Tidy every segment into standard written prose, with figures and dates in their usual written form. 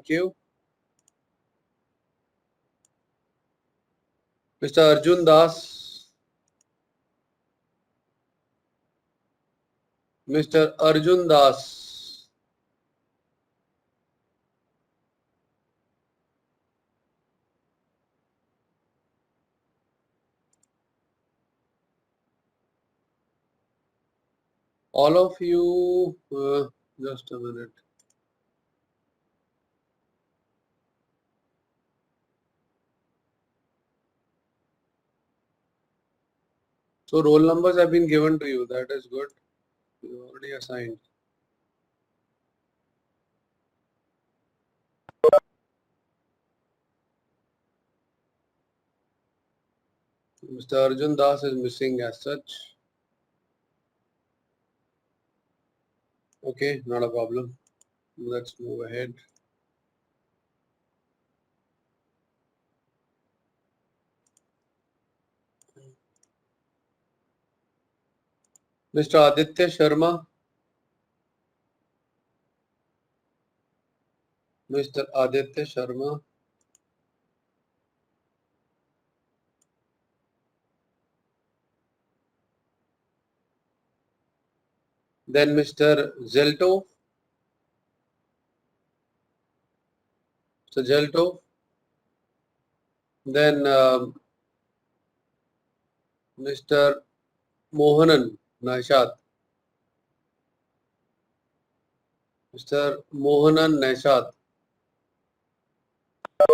Thank you. Mr. Arjun Das. Mr. Arjun Das. All of you, just a minute. So roll numbers have been given to you. That is good. You already assigned. Mr. Arjun Das is missing as such. Okay, not a problem. Let's move ahead. Mr. Aditya Sharma. Mr. Aditya Sharma. Then Mr. Zelto. Mr. Zelto. Then Mr. Mohanan Naishad. Mr. Mohanan Naishad.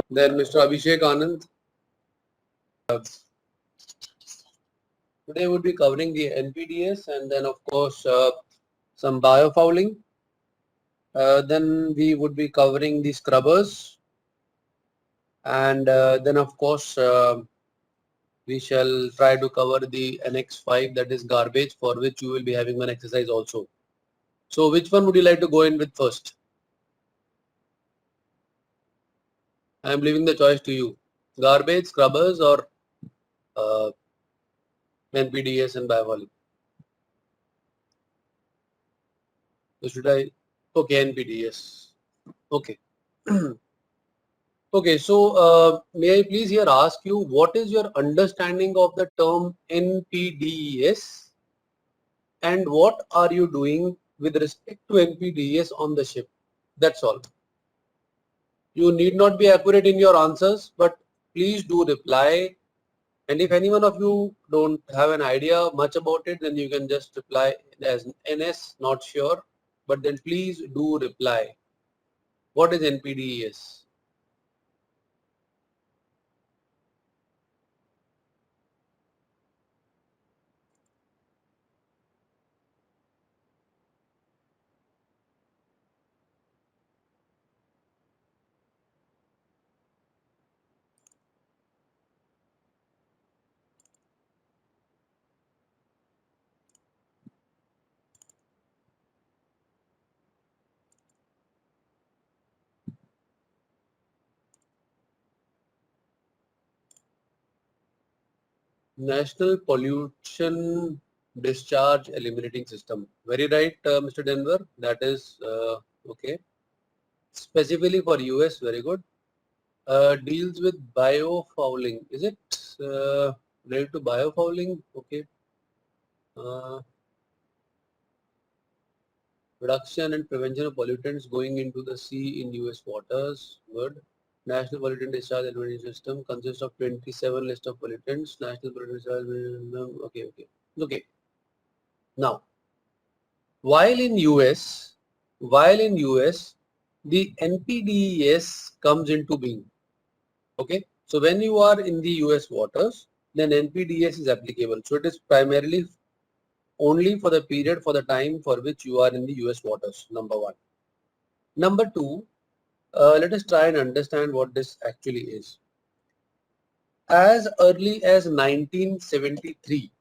Then Mr. Abhishek Anand. Today we'll be covering the NPDES and then of course some biofouling. Then we would be covering the scrubbers, and then of course we shall try to cover the NX5, that is garbage, for which you will be having one exercise also. So which one would you like to go in with first? I am leaving the choice to you. Garbage, scrubbers, or NPDES and biofouling. So should I? Okay, NPDES. Okay. Okay, so may I please here ask you, what is your understanding of the term NPDES and what are you doing with respect to NPDES on the ship? That's all. You need not be accurate in your answers, but please do reply. And if any one of you don't have an idea much about it, then you can just reply as NS, not sure. But then please do reply. What is NPDES? National Pollution Discharge Eliminating System. Very right, Mr. Denver. That is okay. Specifically for US, very good. Deals with biofouling. Is it related to biofouling? Okay. Reduction and prevention of pollutants going into the sea in US waters. Good. National Pollutant Discharge Elimination System consists of 27 list of pollutants. National Pollutant Discharge. Okay. Okay. Now, while in US, the NPDES comes into being. Okay, so when you are in the US waters, then NPDES is applicable. So it is primarily only for the period, for the time for which you are in the US waters. Number one. Number two, let us try and understand what this actually is. As early as 1973,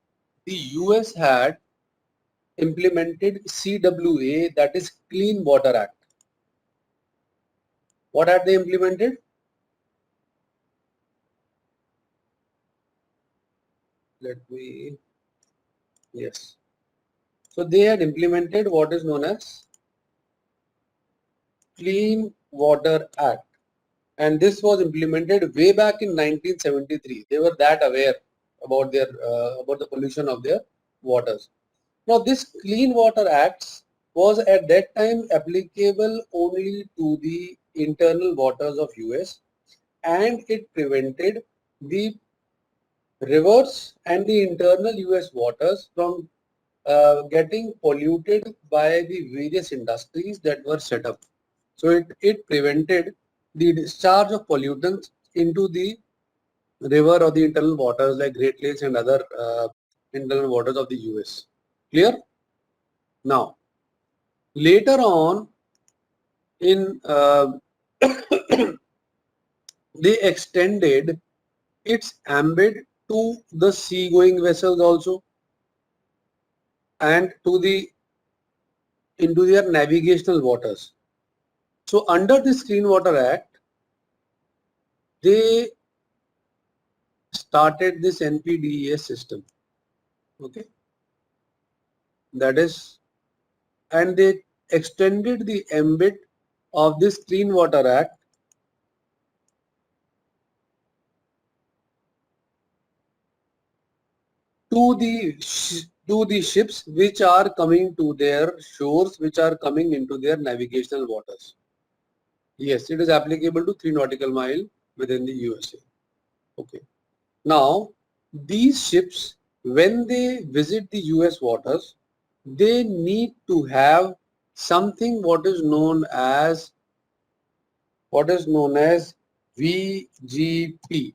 the US had implemented CWA, that is Clean Water Act. What had they implemented? Yes. So they had implemented what is known as Clean Water Act, and this was implemented way back in 1973. They were that aware about their about the pollution of their waters. Now, this Clean Water Act was at that time applicable only to the internal waters of US, and it prevented the rivers and the internal US waters from getting polluted by the various industries that were set up. So it prevented the discharge of pollutants into the river or the internal waters like Great Lakes and other internal waters of the US. Clear? Now, later on in they extended its ambit to the sea-going vessels also, and to the into their navigational waters. So under this Clean Water Act, they started this NPDES system. Okay, that is, and they extended the ambit of this Clean Water Act to the ships which are coming to their shores, which are coming into their navigational waters. Yes, it is applicable to 3 nautical mile within the USA. Okay. Now, these ships, when they visit the US waters, they need to have something what is known as VGP,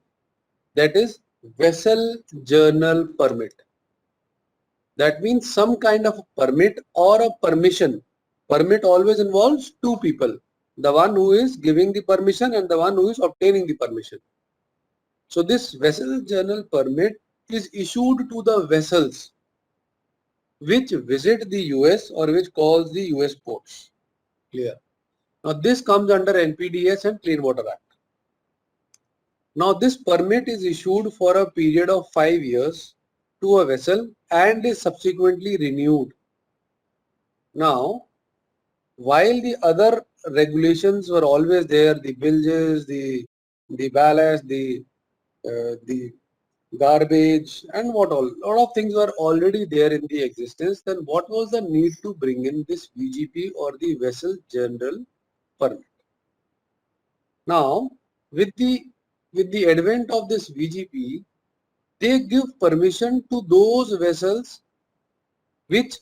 that is Vessel Journal Permit. That means some kind of permit or a permission. Permit always involves two people, the one who is giving the permission and the one who is obtaining the permission. So this Vessel Journal Permit is issued to the vessels which visit the US or which calls the US ports. Clear? Now this comes under NPDES and Clean Water Act. Now this permit is issued for a period of 5 years to a vessel and is subsequently renewed. Now, while the other regulations were always there, the bilges, the ballast, the garbage, and what all, a lot of things were already there in the existence, then what was the need to bring in this VGP or the Vessel General Permit? Now, with the advent of this VGP, they give permission to those vessels which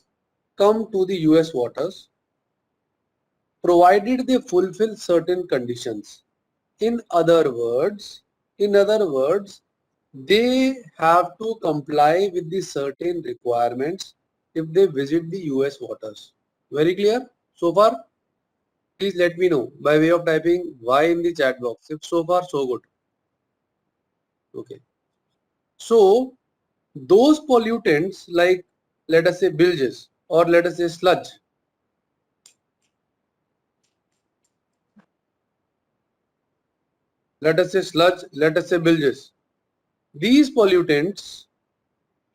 come to the US waters, provided they fulfill certain conditions. In other words, they have to comply with the certain requirements if they visit the US waters. Very clear so far? Please let me know by way of typing Y in the chat box. If so far, so good. Okay. So those pollutants like, let us say, bilges, or let us say sludge, let us say bilges. These pollutants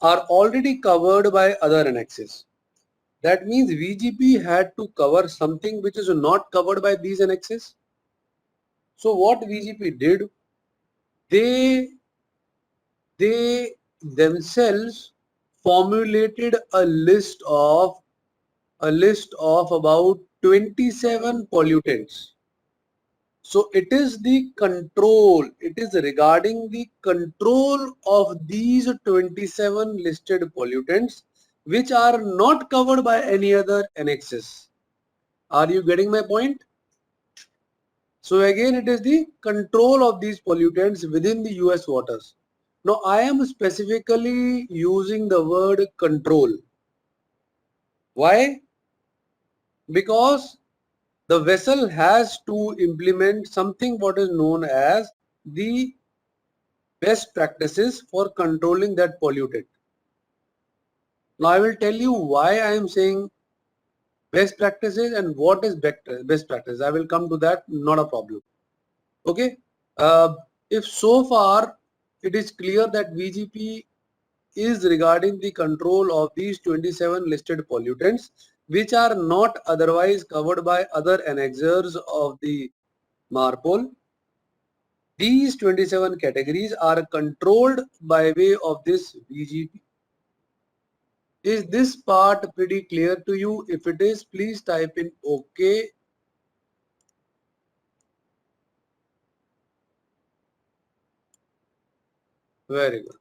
are already covered by other annexes. That means VGP had to cover something which is not covered by these annexes. So what VGP did, they themselves formulated a list of about 27 pollutants. So it is the control, it is regarding the control of these 27 listed pollutants which are not covered by any other annexes. Are you getting my point? So again, it is the control of these pollutants within the US waters. Now I am specifically using the word control. Why? Because the vessel has to implement something what is known as the best practices for controlling that pollutant. Now I will tell you why I am saying best practices and what is best practice. I will come to that, not a problem. Okay. If so far it is clear that VGP is regarding the control of these 27 listed pollutants which are not otherwise covered by other annexures of the MARPOL. These 27 categories are controlled by way of this VGP. Is this part pretty clear to you? If it is, please type in OK. Very good.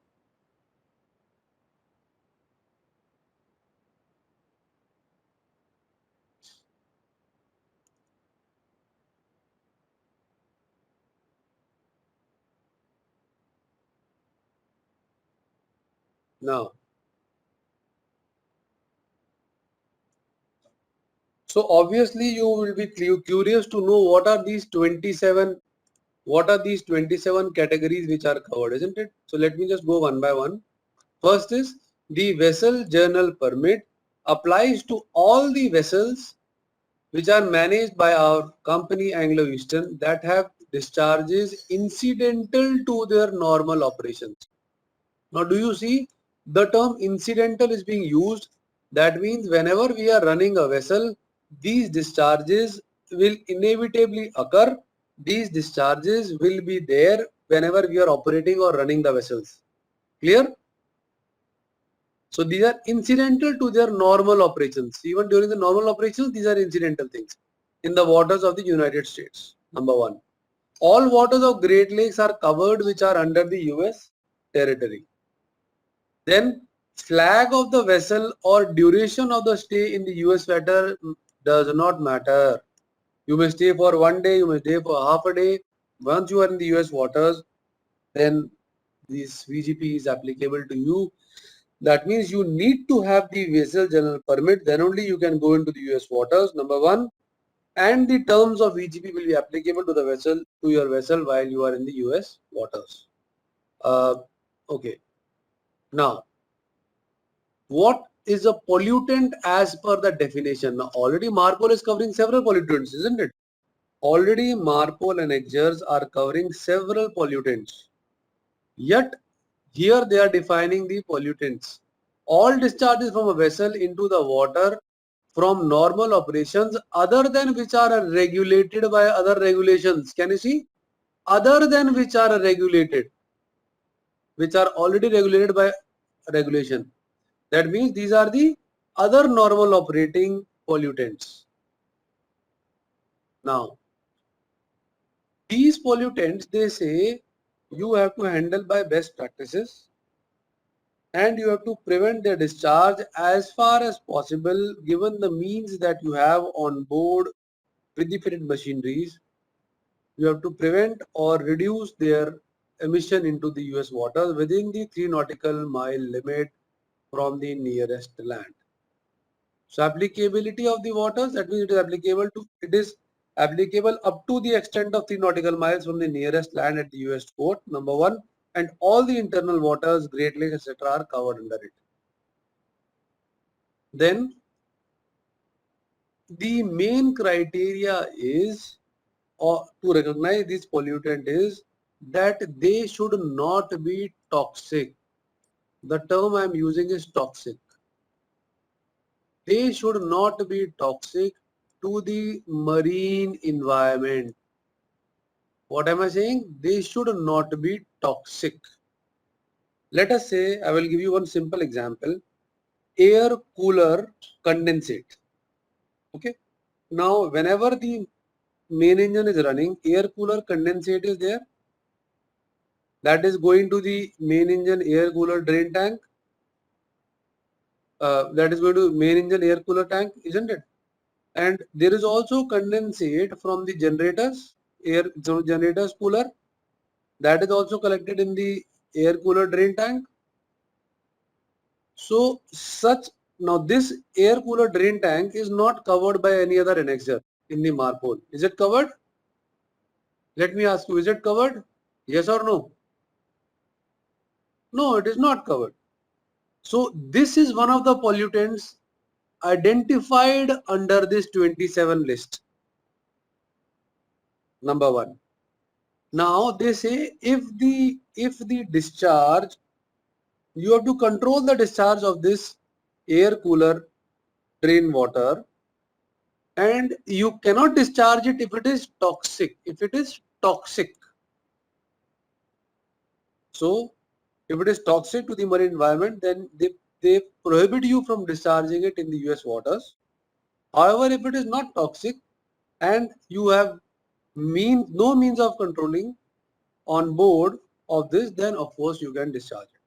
Now, so obviously you will be curious to know what are these 27 categories which are covered, isn't it? So let me just go one by one. First is the vessel journal permit applies to all the vessels which are managed by our company Anglo Eastern that have discharges incidental to their normal operations. Now do you see the term incidental is being used? That means whenever we are running a vessel, these discharges will inevitably occur. These discharges will be there whenever we are operating or running the vessels. Clear? So these are incidental to their normal operations. Even during the normal operations, these are incidental things in the waters of the United States. Number one. All waters of Great Lakes are covered which are under the US territory. Then flag of the vessel or duration of the stay in the US water does not matter. You may stay for 1 day, you may stay for half a day. Once you are in the US waters, then this VGP is applicable to you. That means you need to have the vessel general permit, then only you can go into the US waters, number one. And the terms of VGP will be applicable to the vessel, to your vessel while you are in the US waters. Okay. Now, what is a pollutant as per the definition? Now, already MARPOL is covering several pollutants, isn't it? Already MARPOL and EXERS are covering several pollutants. Yet, here they are defining the pollutants. All discharges from a vessel into the water from normal operations other than which are regulated by other regulations. Can you see? Other than which are regulated, which are already regulated by regulation. That means these are the other normal operating pollutants. Now, these pollutants, they say you have to handle by best practices and you have to prevent their discharge as far as possible given the means that you have on board with the fitted machineries. You have to prevent or reduce their emission into the US waters within the 3 nautical mile limit from the nearest land. So applicability of the waters, that means it is applicable up to the extent of 3 nautical miles from the nearest land at the US port, number one, and all the internal waters, Great Lakes, etc. are covered under it. Then the main criteria is, or to recognize this pollutant is that they should not be toxic. The term I am using is toxic. They should not be toxic to the marine environment. What am I saying? They should not be toxic. Let us say, I will give you one simple example. Air cooler condensate. Okay. Now, whenever the main engine is running, air cooler condensate is there. That is going to the main engine air cooler drain tank. That is going to main engine air cooler tank, isn't it? And there is also condensate from the generators, generators cooler. That is also collected in the air cooler drain tank. So now this air cooler drain tank is not covered by any other annexure in the MARPOL. Is it covered? Let me ask you, is it covered? Yes or no? No, it is not covered. So this is one of the pollutants identified under this 27 list. Number one. Now they say if the discharge, you have to control the discharge of this air cooler drain water, and you cannot discharge it if it is toxic. If it is toxic. So if it is toxic to the marine environment, then they prohibit you from discharging it in the US waters. However, if it is not toxic and you have no means of controlling on board of this, then of course you can discharge it.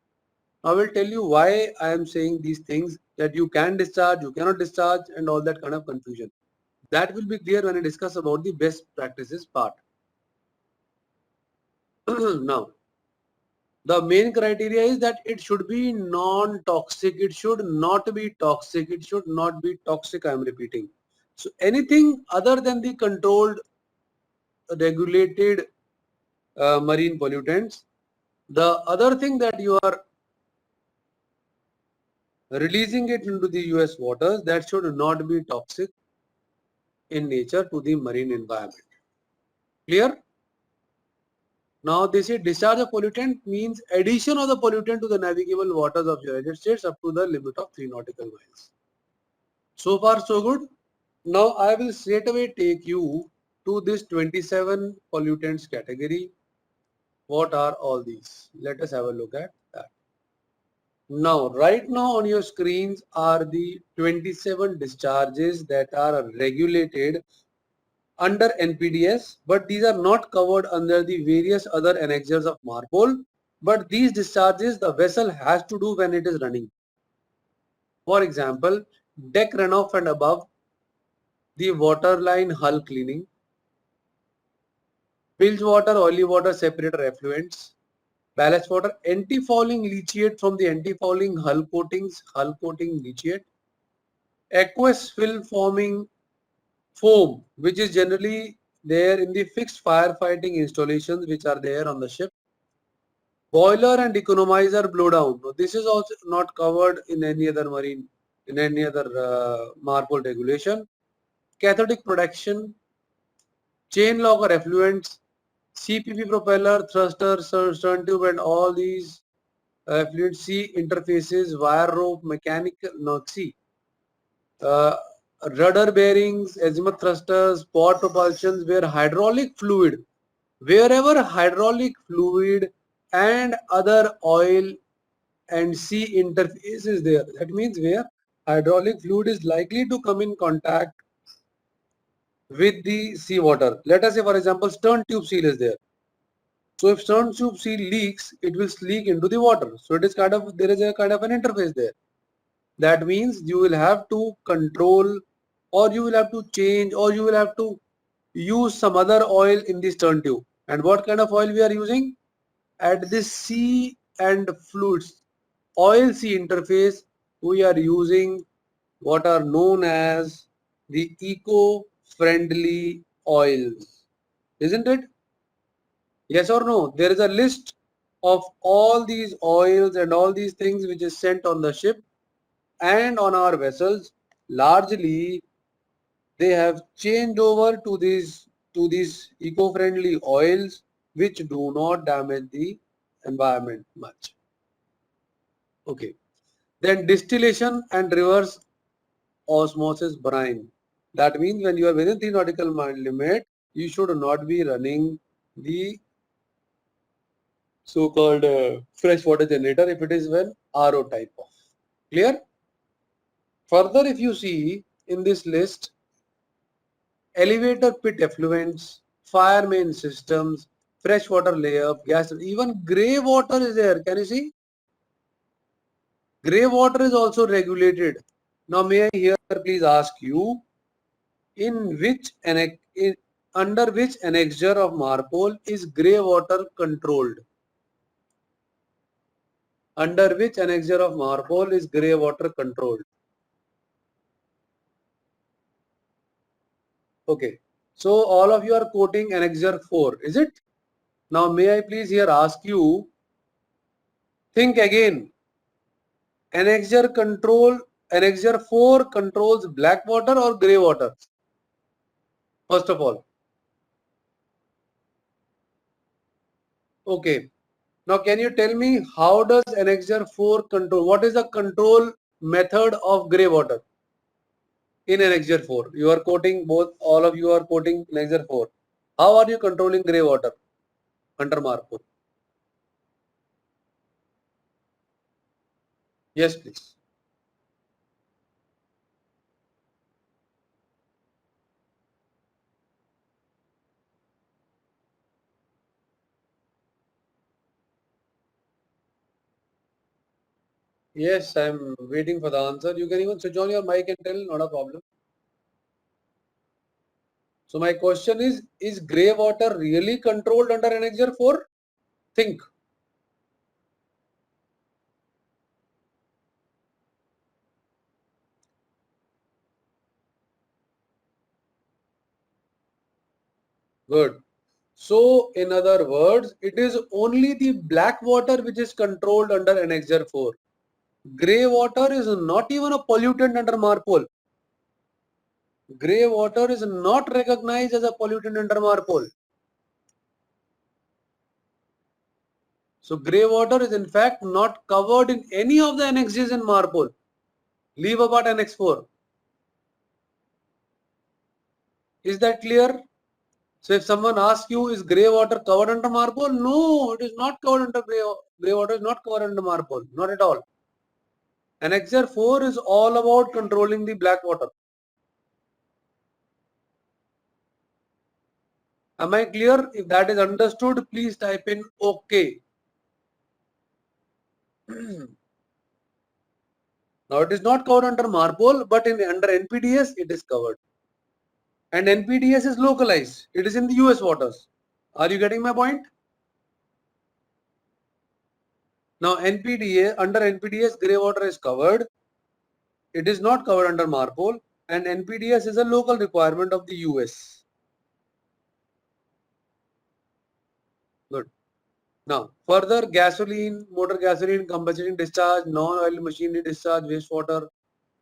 I will tell you why I am saying these things, that you can discharge, you cannot discharge, and all that kind of confusion. That will be clear when I discuss about the best practices part. Now, the main criteria is that it should be non-toxic. It should not be toxic. It should not be toxic, I am repeating. So anything other than the controlled, regulated marine pollutants, the other thing that you are releasing it into the US waters, that should not be toxic in nature to the marine environment. Clear? Now they say discharge of pollutant means addition of the pollutant to the navigable waters of United States up to the limit of 3 nautical miles. So far so good. Now I will straight away take you to this 27 pollutants category. What are all these? Let us have a look at that. Now, right now on your screens are the 27 discharges that are regulated under NPDES, but these are not covered under the various other annexures of MARPOL. But these discharges the vessel has to do when it is running. For example, deck runoff and above, the waterline hull cleaning, bilge water, oily water separator effluents, ballast water, anti-fouling leachate from the anti-fouling hull coatings, hull coating leachate, aqueous film forming foam, which is generally there in the fixed firefighting installations which are there on the ship, boiler and economizer blowdown. This is also not covered in any other marine, in any other MARPOL regulation. Cathodic protection, chain lock or effluents, CPP propeller, thruster, stern tube, and all these effluents, C interfaces, wire rope, mechanical, no, C, rudder bearings, azimuth thrusters, port propulsions, where hydraulic fluid, wherever hydraulic fluid and other oil and C interface is there. That means where hydraulic fluid is likely to come in contact with the seawater. Let us say, for example, stern tube seal is there. So if stern tube seal leaks, it will leak into the water. So it is kind of, there is a kind of an interface there. That means you will have to control, or you will have to change, or you will have to use some other oil in the stern tube. And what kind of oil we are using? At this C and fluids oil C interface, we are using what are known as the eco-friendly oils, isn't it? Yes or no? There is a list of all these oils and all these things which is sent on the ship and on our vessels. Largely they have changed over to these eco-friendly oils which do not damage the environment much. Okay. Then distillation and reverse osmosis brine. That means when you are within 3 nautical mile limit, you should not be running the so-called freshwater generator if it is when RO type of. Clear? Further, if you see in this list, elevator pit effluents, fire main systems, freshwater layup, gas, even grey water is there. Can you see? Grey water is also regulated. Now may I here please ask you, in which under which annexure of MARPOL is grey water controlled? Under which annexure of MARPOL is grey water controlled? Okay, so all of you are quoting annexure 4, is it? Now may I please here ask you, think again. Annexure 4 controls black water or grey water? First of all. Okay. Now can you tell me how does annexure 4 control? What is the control method of grey water? in Annexure 4. You are quoting both, all of you are quoting Annexure 4. How are you controlling grey water under MARPOL? Yes, please. Yes, I'm waiting for the answer. You can even switch on your mic and tell, not a problem. So my question is grey water really controlled under Annexure 4? Think. Good. So in other words, it is only the black water which is controlled under Annexure 4. Grey water is not even a pollutant under MARPOL. Grey water is not recognized as a pollutant under MARPOL. So grey water is in fact not covered in any of the annexes in MARPOL. Leave apart Annex 4. Is that clear? So if someone asks you, is grey water covered under MARPOL? No, it is not covered under grey water is not covered under MARPOL. Not at all. Annexure 4 is all about controlling the black water. Am I clear? If that is understood, please type in OK. Now it is not covered under MARPOL, but under NPDES it is covered. And NPDES is localized. It is in the US waters. Are you getting my point? Now NPDES, under NPDES grey water is covered. It is not covered under MARPOL, and NPDES is a local requirement of the US. Good. Now further, gasoline, motor gasoline, combustion discharge, non-oil machinery discharge, wastewater.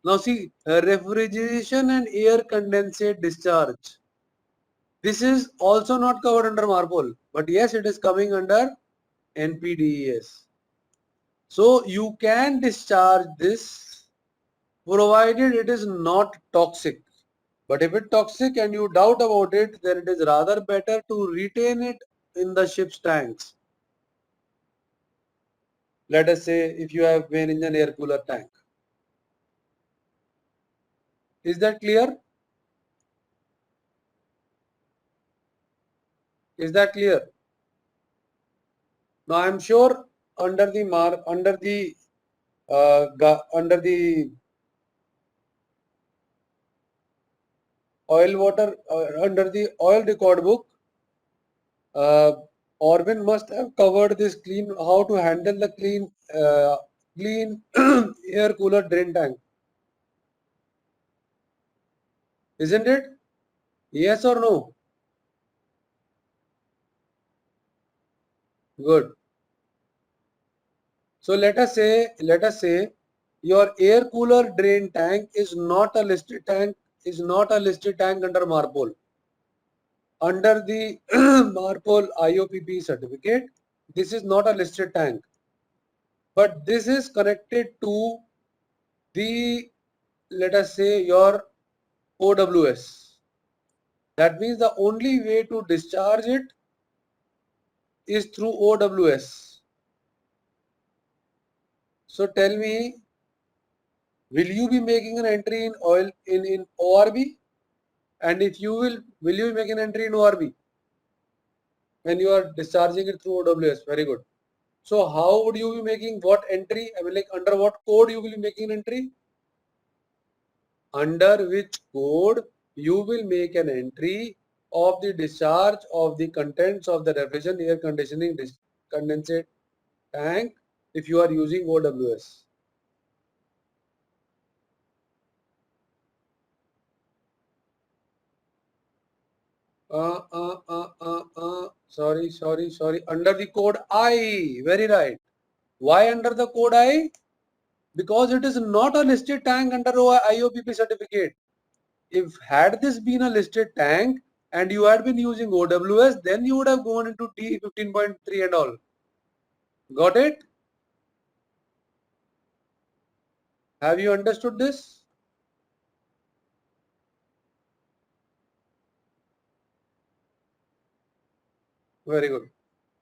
Now see, refrigeration and air condensate discharge. This is also not covered under MARPOL, but yes, it is coming under NPDES. So you can discharge this provided it is not toxic. But if it's toxic and you doubt about it, then it is rather better to retain it in the ship's tanks. Let us say if you have main engine air cooler tank. Is that clear? Is that clear? Now I am sure under the oil water under the oil record book, Orvin must have covered this clean, how to handle the clean air cooler drain tank. Isn't it? Yes or no? Good. So let us say your air cooler drain tank is not a listed tank, under MARPOL. Under the MARPOL IOPP certificate, this is not a listed tank, but this is connected to the, let us say, your OWS. That means the only way to discharge it is through OWS. So tell me, will you be making an entry in oil in ORB? And if you will you be making an entry in ORB when you are discharging it through OWS? Very good. So how would you be making what entry? I mean, like under what code you will be making an entry? Under which code you will make an entry of the discharge of the contents of the refrigeration air conditioning condensate tank if you are using OWS. Sorry. Under the code I. Very right. Why under the code I? Because it is not a listed tank under IOPP certificate. If had this been a listed tank and you had been using OWS, then you would have gone into T15.3 and all. Got it? Have you understood this? Very good.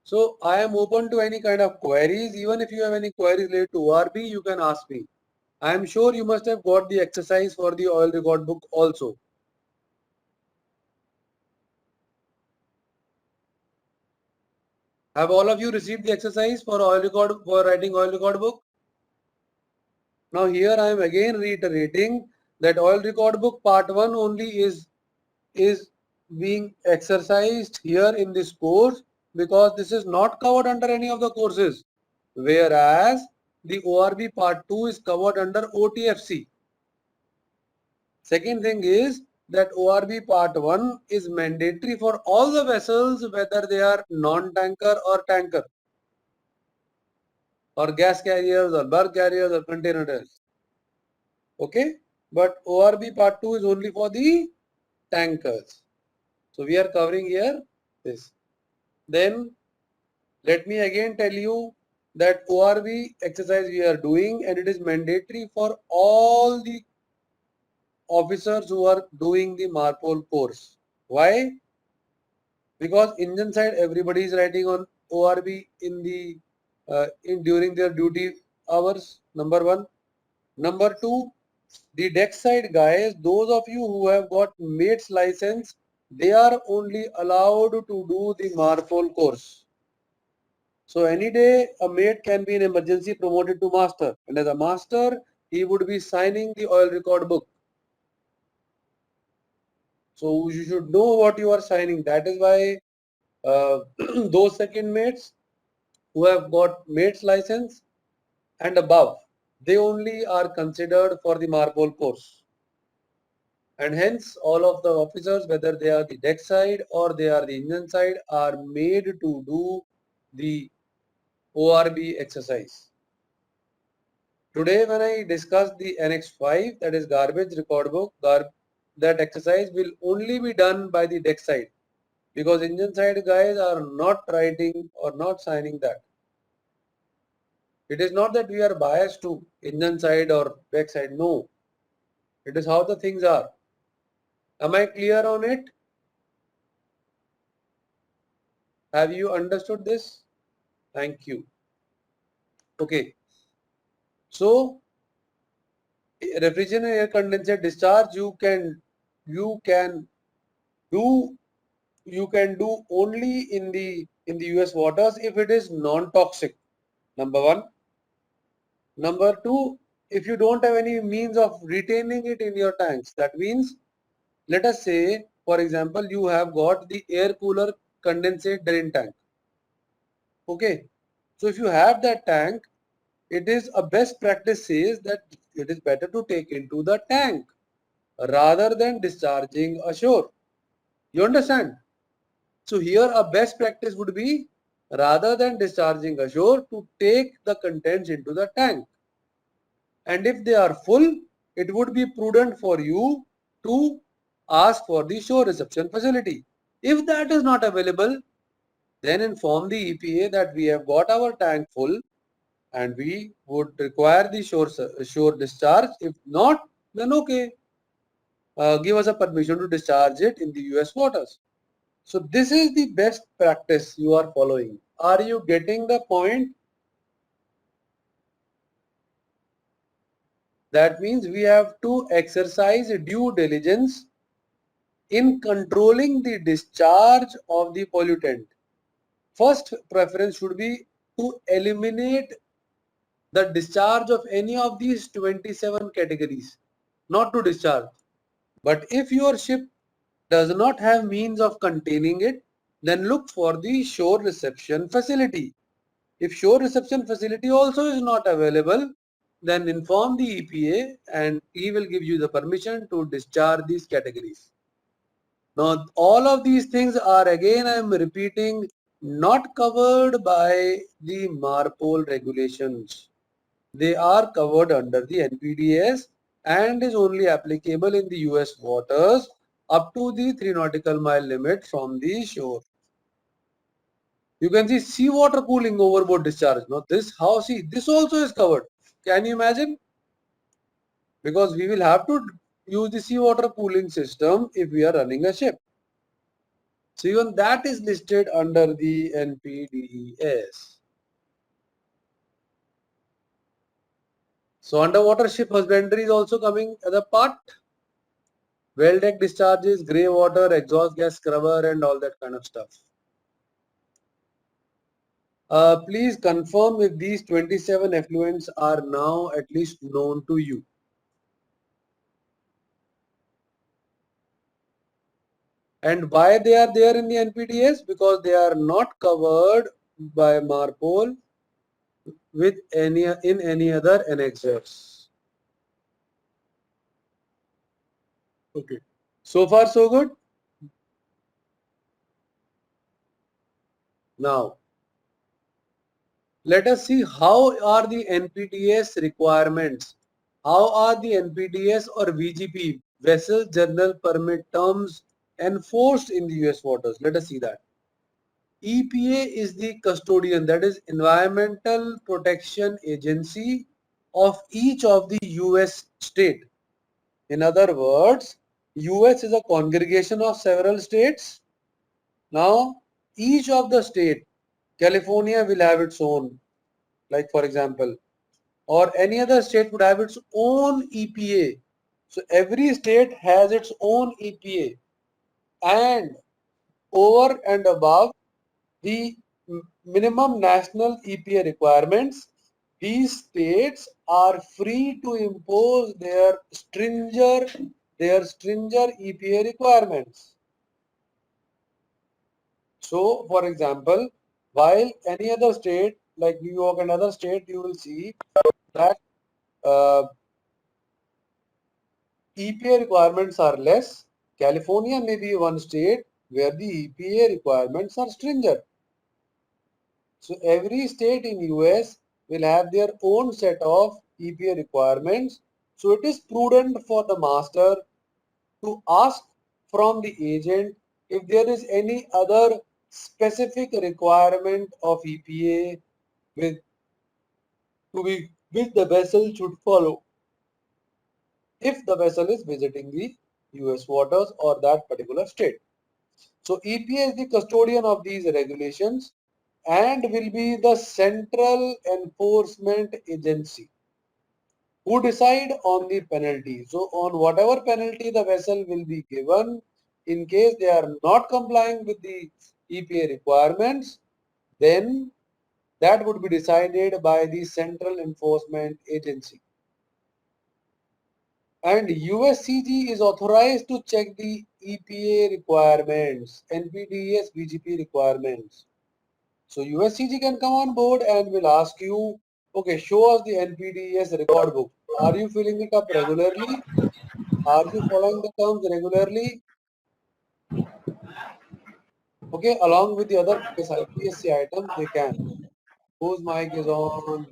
So I am open to any kind of queries. Even if you have any queries related to ORB, you can ask me. I am sure you must have got the exercise for the oil record book also. Have all of you received the exercise for writing oil record book? Now here I am again reiterating that oil record book part 1 only is being exercised here in this course because this is not covered under any of the courses, whereas the ORB part 2 is covered under OTFC. Second thing is that ORB part 1 is mandatory for all the vessels, whether they are non-tanker or tanker, or gas carriers or bulk carriers or container carriers. Okay, but ORB part 2 is only for the tankers. So we are covering here this. Then let me again tell you that ORB exercise we are doing, and it is mandatory for all the officers who are doing the MARPOL course. Why? Because engine side everybody is writing on ORB during their duty hours. Number one. Number two, the deck side guys, those of you who have got mate's license, they are only allowed to do the MARPOL course. So any day a mate can be in emergency promoted to master, and as a master he would be signing the oil record book. So you should know what you are signing. That is why those second mates who have got mate's license and above, they only are considered for the MARPOL course. And hence all of the officers, whether they are the deck side or they are the engine side, are made to do the ORB exercise. Today when I discuss the Annex 5, that is garbage record book, that exercise will only be done by the deck side, because engine side guys are not writing or not signing that. It is not that we are biased to engine side or deck side. No, it is how the things are. Am I clear on it? Have you understood this? Thank you. Okay. So refrigerant air condensate discharge you can do only in the US waters if it is non-toxic. Number one. Number two, if you don't have any means of retaining it in your tanks, that means, let us say, for example, you have got the air cooler condensate drain tank. Okay. So if you have that tank, it is a best practice says that it is better to take into the tank rather than discharging ashore. You understand? So here a best practice would be, rather than discharging ashore, to take the contents into the tank. And if they are full, it would be prudent for you to ask for the shore reception facility. If that is not available, then inform the EPA that we have got our tank full and we would require the shore discharge. If not, then okay, give us a permission to discharge it in the US waters. So this is the best practice you are following. Are you getting the point? That means we have to exercise due diligence in controlling the discharge of the pollutant. First preference should be to eliminate the discharge of any of these 27 categories, not to discharge. But if your ship does not have means of containing it, then look for the shore reception facility. If shore reception facility also is not available, then inform the EPA and he will give you the permission to discharge these categories. Now, all of these things are, again I am repeating, not covered by the MARPOL regulations. They are covered under the NPDES and is only applicable in the US waters up to the 3 nautical mile limit from the shore. You can see seawater cooling overboard discharge. Now this this also is covered. Can you imagine? Because we will have to use the seawater cooling system if we are running a ship. So even that is listed under the NPDES. So underwater ship husbandry is also coming as a part. Well deck discharges, grey water, exhaust gas scrubber and all that kind of stuff. Please confirm if these 27 effluents are now at least known to you. And why they are there in the NPDES? Because they are not covered by MARPOL with in any other annexures. Okay. So far so good. Now let us see how are the NPDES requirements. How are the NPDES or VGP, Vessel General Permit terms, enforced in the US waters? Let us see that. EPA is the custodian, that is Environmental Protection Agency of each of the US state. In other words, US is a congregation of several states. Now, each of the state, California will have its own, like for example, or any other state would have its own EPA. So every state has its own EPA, and over and above the minimum national EPA requirements, these states are free to impose their stringent EPA requirements. So, for example, while any other state like New York and other state, you will see that EPA requirements are less. California may be one state where the EPA requirements are stringent. So every state in US will have their own set of EPA requirements. So it is prudent for the master to ask from the agent if there is any other specific requirement of EPA with which the vessel should follow if the vessel is visiting the US waters or that particular state. So EPA is the custodian of these regulations and will be the central enforcement agency who decide on the penalty. So on whatever penalty the vessel will be given in case they are not complying with the EPA requirements, then that would be decided by the central enforcement agency. And USCG is authorized to check the EPA requirements, NPDES VGP requirements. So USCG can come on board and will ask you, okay, show us the NPDES record book. Are you filling it up regularly? Are you following the terms regularly? Okay, along with the other IPSC items, they can. Whose mic is on?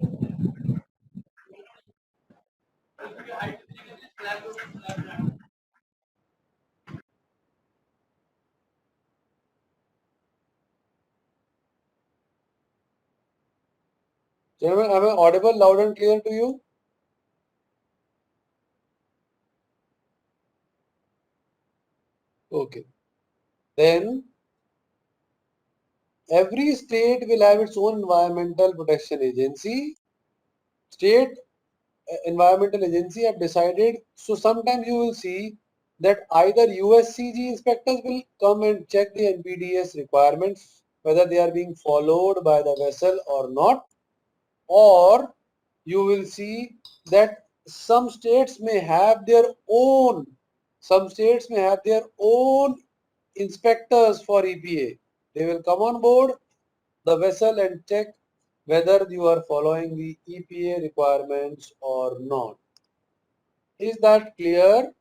Gentlemen, am I audible loud and clear to you? Okay. Then every state will have its own environmental protection agency. State environmental agency have decided. So sometimes you will see that either USCG inspectors will come and check the NPDES requirements, whether they are being followed by the vessel or not, or you will see that some states may have their own inspectors for EPA. They will come on board the vessel and check whether you are following the EPA requirements or not. Is that clear?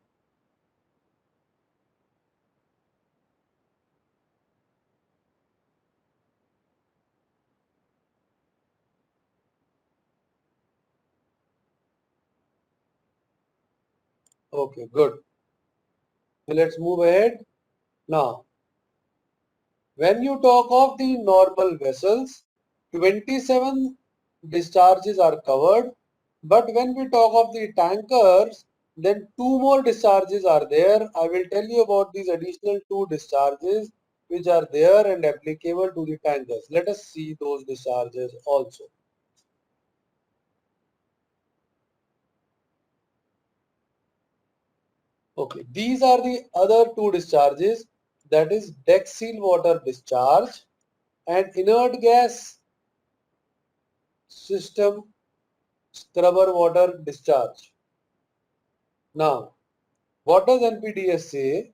Okay, good. So let's move ahead. Now, when you talk of the normal vessels, 27 discharges are covered. But when we talk of the tankers, then two more discharges are there. I will tell you about these additional two discharges which are there and applicable to the tankers. Let us see those discharges also. Okay, these are the other two discharges, that is deck seal water discharge and inert gas system scrubber water discharge. Now, what does NPDES say?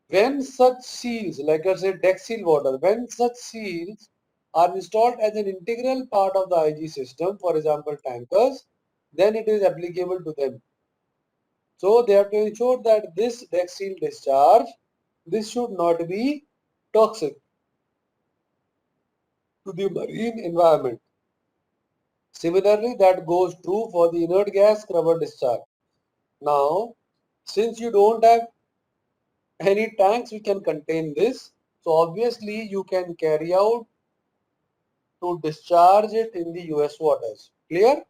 When such seals, like I said, deck seal water, when such seals are installed as an integral part of the IG system, for example tankers, then it is applicable to them. So they have to ensure that this deck seal discharge, this should not be toxic to the marine environment. Similarly, that goes true for the inert gas scrubber discharge. Now, since you don't have any tanks which can contain this, so obviously you can carry out to discharge it in the US waters. Clear?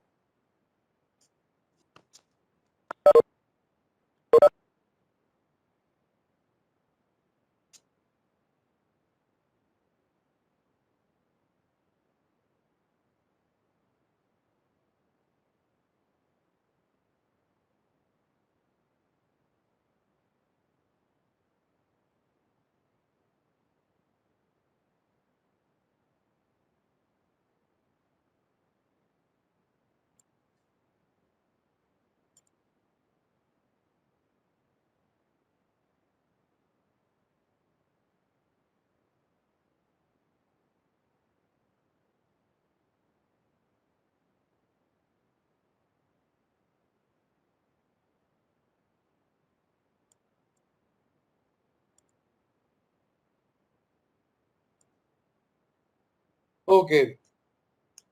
Okay.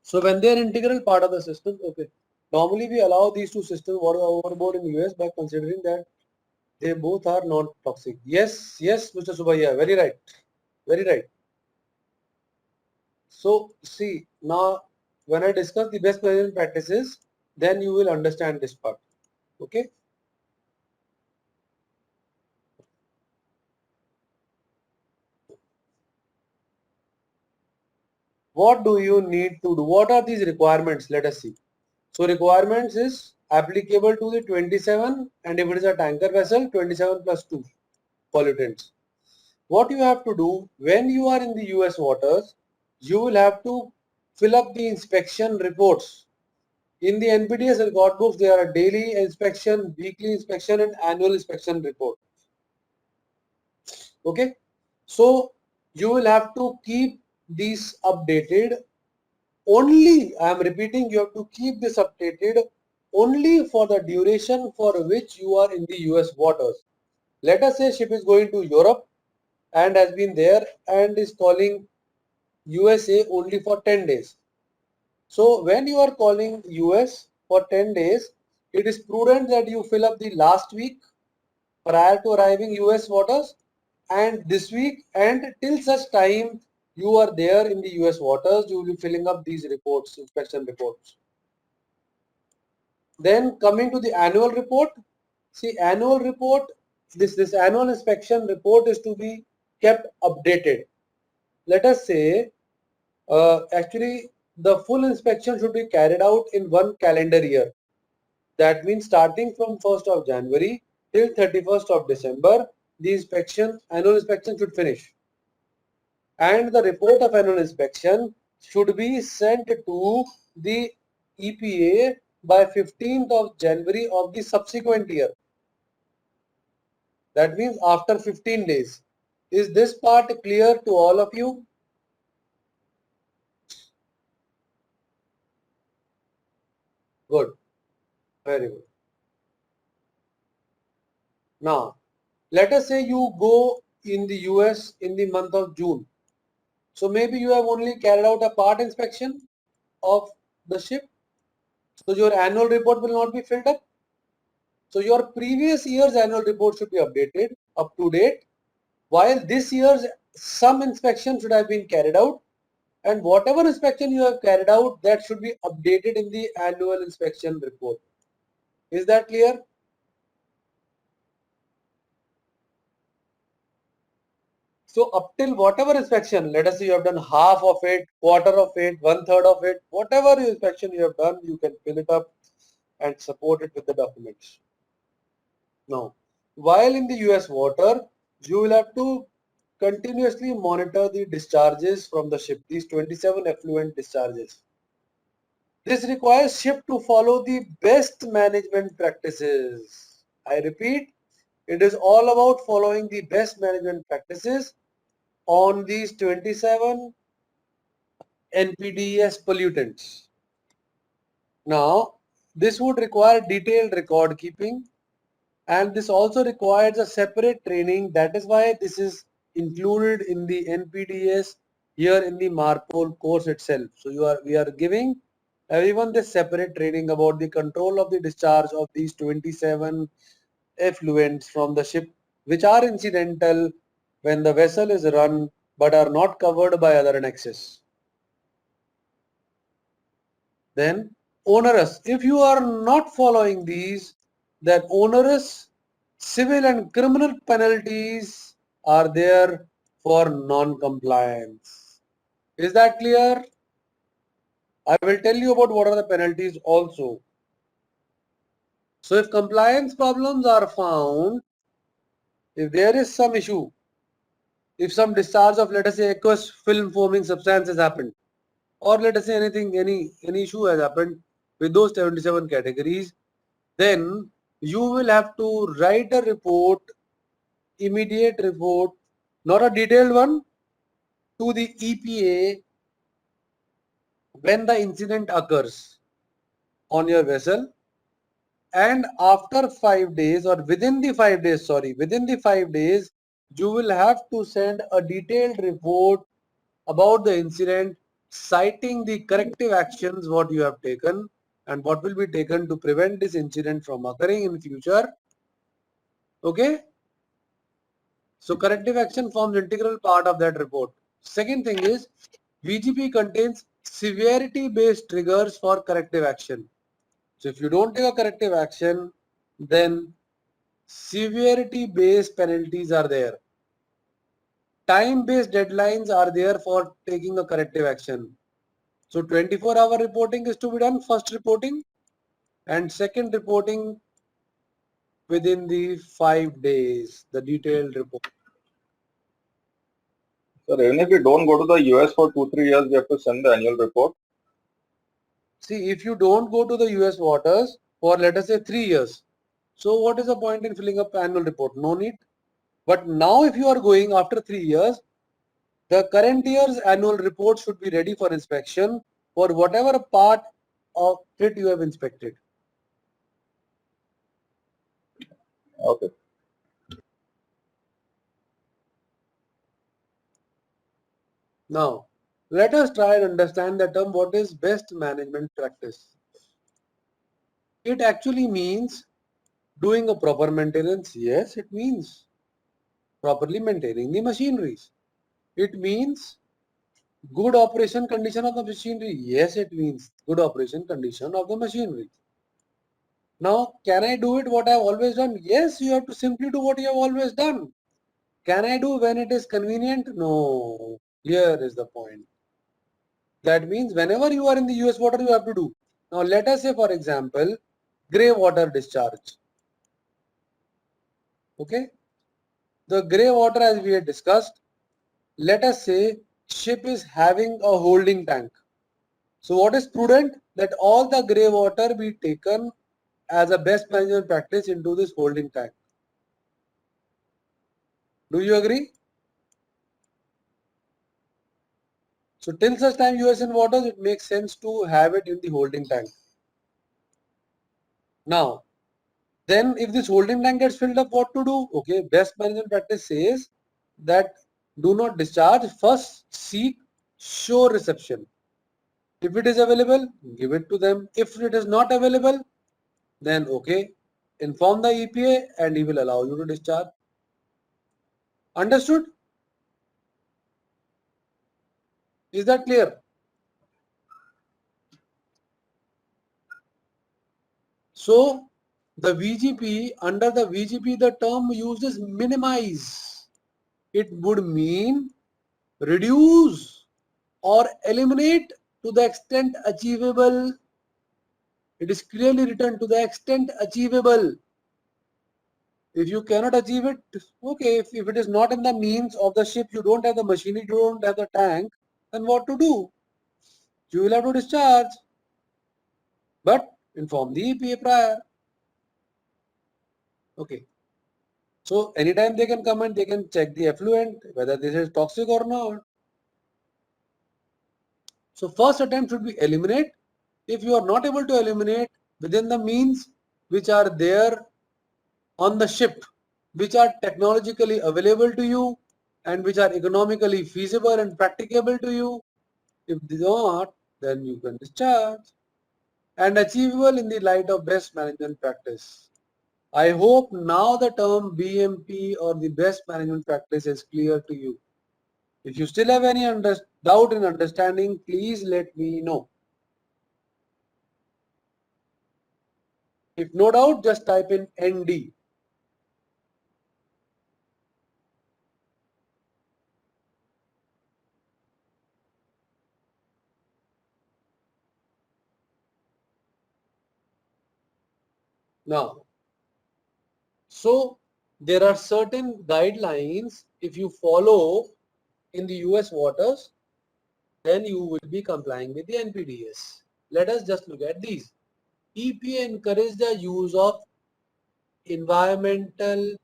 So when they are integral part of the system, okay. Normally we allow these two systems overboard in US by considering that they both are non-toxic. Yes, yes, Mr. Subhaya, very right. Very right. So see, now when I discuss the best management practices, then you will understand this part. Okay. What do you need to do? What are these requirements? Let us see. So requirements is applicable to the 27, and if it is a tanker vessel, 27 plus 2 pollutants. What you have to do when you are in the US waters, you will have to fill up the inspection reports. In the NPDES record books, there are daily inspection, weekly inspection and annual inspection report. Okay. So you will have to keep these updated only, I am repeating, you have to keep this updated only for the duration for which you are in the US waters. Let us say ship is going to Europe and has been there and is calling USA only for 10 days. So when you are calling US for 10 days, it is prudent that you fill up the last week prior to arriving US waters and this week, and till such time you are there in the US waters, you will be filling up these reports, inspection reports. Then coming to the annual report, see annual report, this annual inspection report is to be kept updated. Let us say actually the full inspection should be carried out in one calendar year. That means starting from 1st of January till 31st of December, the annual inspection should finish. And the report of annual inspection should be sent to the EPA by 15th of January of the subsequent year. That means after 15 days. Is this part clear to all of you? Good. Very good. Now, let us say you go in the US in the month of June. So maybe you have only carried out a part inspection of the ship. So your annual report will not be filled up. So your previous year's annual report should be updated up to date, while this year's some inspection should have been carried out, and whatever inspection you have carried out, that should be updated in the annual inspection report. Is that clear? So up till whatever inspection, let us say you have done half of it, quarter of it, one third of it, whatever inspection you have done, you can fill it up and support it with the documents. Now, while in the US water, you will have to continuously monitor the discharges from the ship, these 27 effluent discharges. This requires ship to follow the best management practices. I repeat, it is all about following the best management practices on these 27 NPDES pollutants. Now, this would require detailed record keeping, and this also requires a separate training. That is why this is included in the NPDES here in the MARPOL course itself. So we are giving everyone this separate training about the control of the discharge of these 27 effluents from the ship, which are incidental when the vessel is run but are not covered by other annexes. Then onerous. If you are not following these, then onerous civil and criminal penalties are there for non-compliance. Is that clear? I will tell you about what are the penalties also. So if compliance problems are found, if there is some issue, if some discharge of, let us say, aqueous film forming substance has happened, or let us say any issue has happened with those 77 categories, then you will have to write a report, immediate report, not a detailed one, to the EPA when the incident occurs on your vessel, and after 5 days, or within the 5 days, within the 5 days, you will have to send a detailed report about the incident, citing the corrective actions what you have taken and what will be taken to prevent this incident from occurring in future. Okay? So corrective action forms integral part of that report. Second thing is VGP contains severity based triggers for corrective action. So if you don't take a corrective action, then severity based penalties are there. Time based deadlines are there for taking a corrective action. So 24-hour reporting is to be done, first reporting, and second reporting within the 5 days, the detailed report. So even if we don't go to the US for 2-3 years, we have to send the annual report. See, if you don't go to the US waters for, let us say, 3 years, so what is the point in filling up annual report? No need. But now if you are going after 3 years, the current year's annual report should be ready for inspection for whatever part of it you have inspected. Okay. Now, let us try and understand the term what is best management practice. It actually means doing a proper maintenance. Yes, it means properly maintaining the machineries. It means good operation condition of the machinery. Yes, it means good operation condition of the machinery. Now, can I do it what I have always done? Yes, you have to simply do what you have always done. Can I do when it is convenient? No. Here is the point. That means whenever you are in the US water, you have to do. Now, let us say, for example, grey water discharge. Okay. The grey water, as we had discussed, let us say ship is having a holding tank. So what is prudent? That all the grey water be taken as a best management practice into this holding tank. Do you agree? So till such time you are in waters, it makes sense to have it in the holding tank. Now, then if this holding tank gets filled up, what to do? Okay, best management practice says that do not discharge, first seek shore reception. If it is available, give it to them. If it is not available, then okay, inform the EPA and he will allow you to discharge. Understood? Is that clear? So the VGP, under the VGP, the term used is minimize. it would mean reduce or eliminate to the extent achievable. It is clearly written to the extent achievable. If you cannot achieve it, okay, if it is not in the means of the ship, you don't have the machinery, you don't have the tank, then what to do? You will have to discharge. But inform the EPA prior. Okay. So anytime they can come and they can check the effluent, whether this is toxic or not. So first attempt should be eliminate. If you are not able to eliminate within the means which are there on the ship, which are technologically available to you and which are economically feasible and practicable to you, if they not, then you can discharge and achievable in the light of best management practice. I hope now the term BMP or the best management practice is clear to you. If you still have any doubt in understanding, please let me know. If no doubt, just type in ND. Now, so there are certain guidelines if you follow in the US waters, then you will be complying with the NPDES. Let us just look at these. EPA encouraged the use of environmentally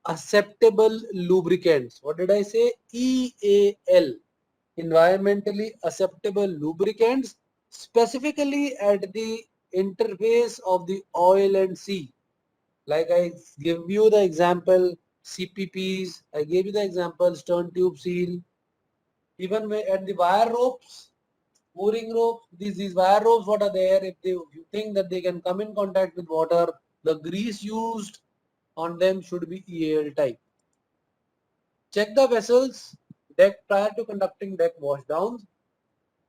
acceptable lubricants. What did I say? EAL. Environmentally acceptable lubricants, specifically at the interface of the oil and sea. Like I give you the example CPPs, I gave you the example stern tube seal, even at the wire ropes, mooring ropes, these wire ropes what are there, if you think that they can come in contact with water, the grease used on them should be EAL type. Check the vessels deck prior to conducting deck washdowns.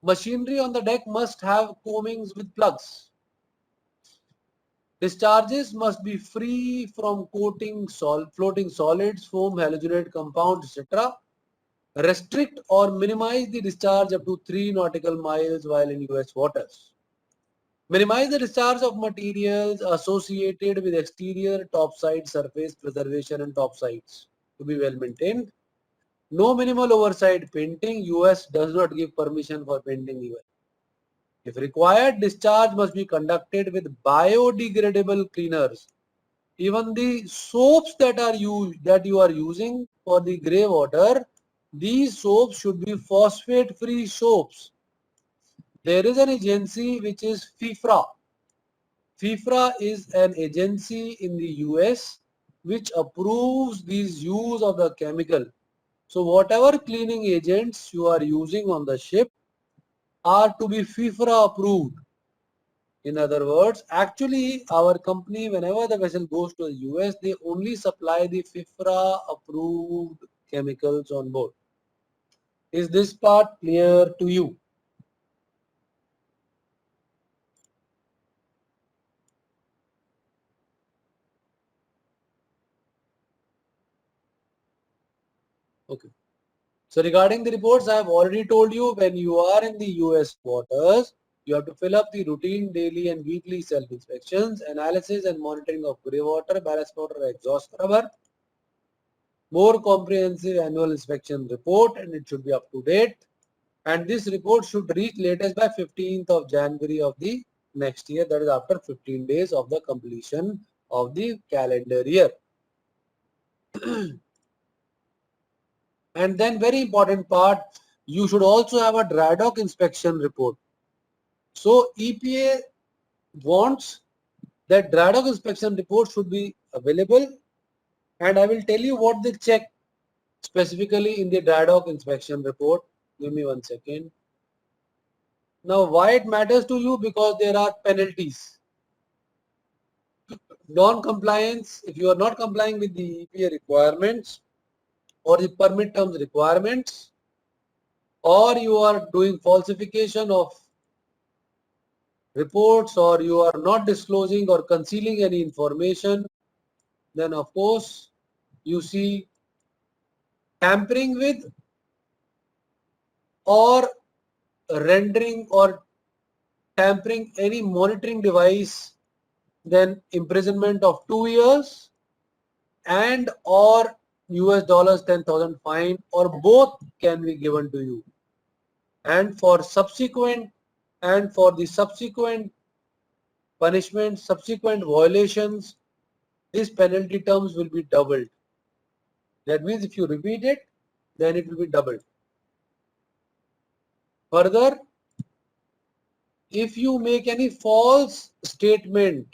Machinery on the deck must have coamings with plugs. Discharges must be free from floating solids, foam, halogenate compounds, etc. Restrict or minimize the discharge up to 3 nautical miles while in US waters. Minimize the discharge of materials associated with exterior topside surface preservation and topsides to be well maintained. No minimal overside painting. US does not give permission for painting even. If required, discharge must be conducted with biodegradable cleaners. Even the soaps that you are using for the grey water, these soaps should be phosphate-free soaps. There is an agency which is FIFRA. FIFRA is an agency in the US which approves these use of the chemical. So whatever cleaning agents you are using on the ship are to be FIFRA approved. In other words, actually our company, whenever the vessel goes to the US, they only supply the FIFRA approved chemicals on board. Is this part clear to you? Okay. So regarding the reports, I have already told you when you are in the US waters, you have to fill up the routine daily and weekly self-inspections, analysis and monitoring of grey water, ballast water, exhaust scrubber, more comprehensive annual inspection report, and it should be up to date. And this report should reach latest by 15th of January of the next year, that is after 15 days of the completion of the calendar year. And then very important part, you should also have a dry dock inspection report. So EPA wants that dry dock inspection report should be available, and I will tell you what they check specifically in the dry dock inspection report. Give me 1 second. Now why it matters to you? Because there are penalties. Non-compliance, if you are not complying with the EPA requirements or the permit terms requirements, or you are doing falsification of reports, or you are not disclosing or concealing any information, then of course you see tampering with or rendering or tampering any monitoring device, then imprisonment of 2 years and or US dollars 10,000 fine, or both can be given to you. And for the subsequent punishment, subsequent violations, these penalty terms will be doubled. That means if you repeat it, then it will be doubled. Further, if you make any false statement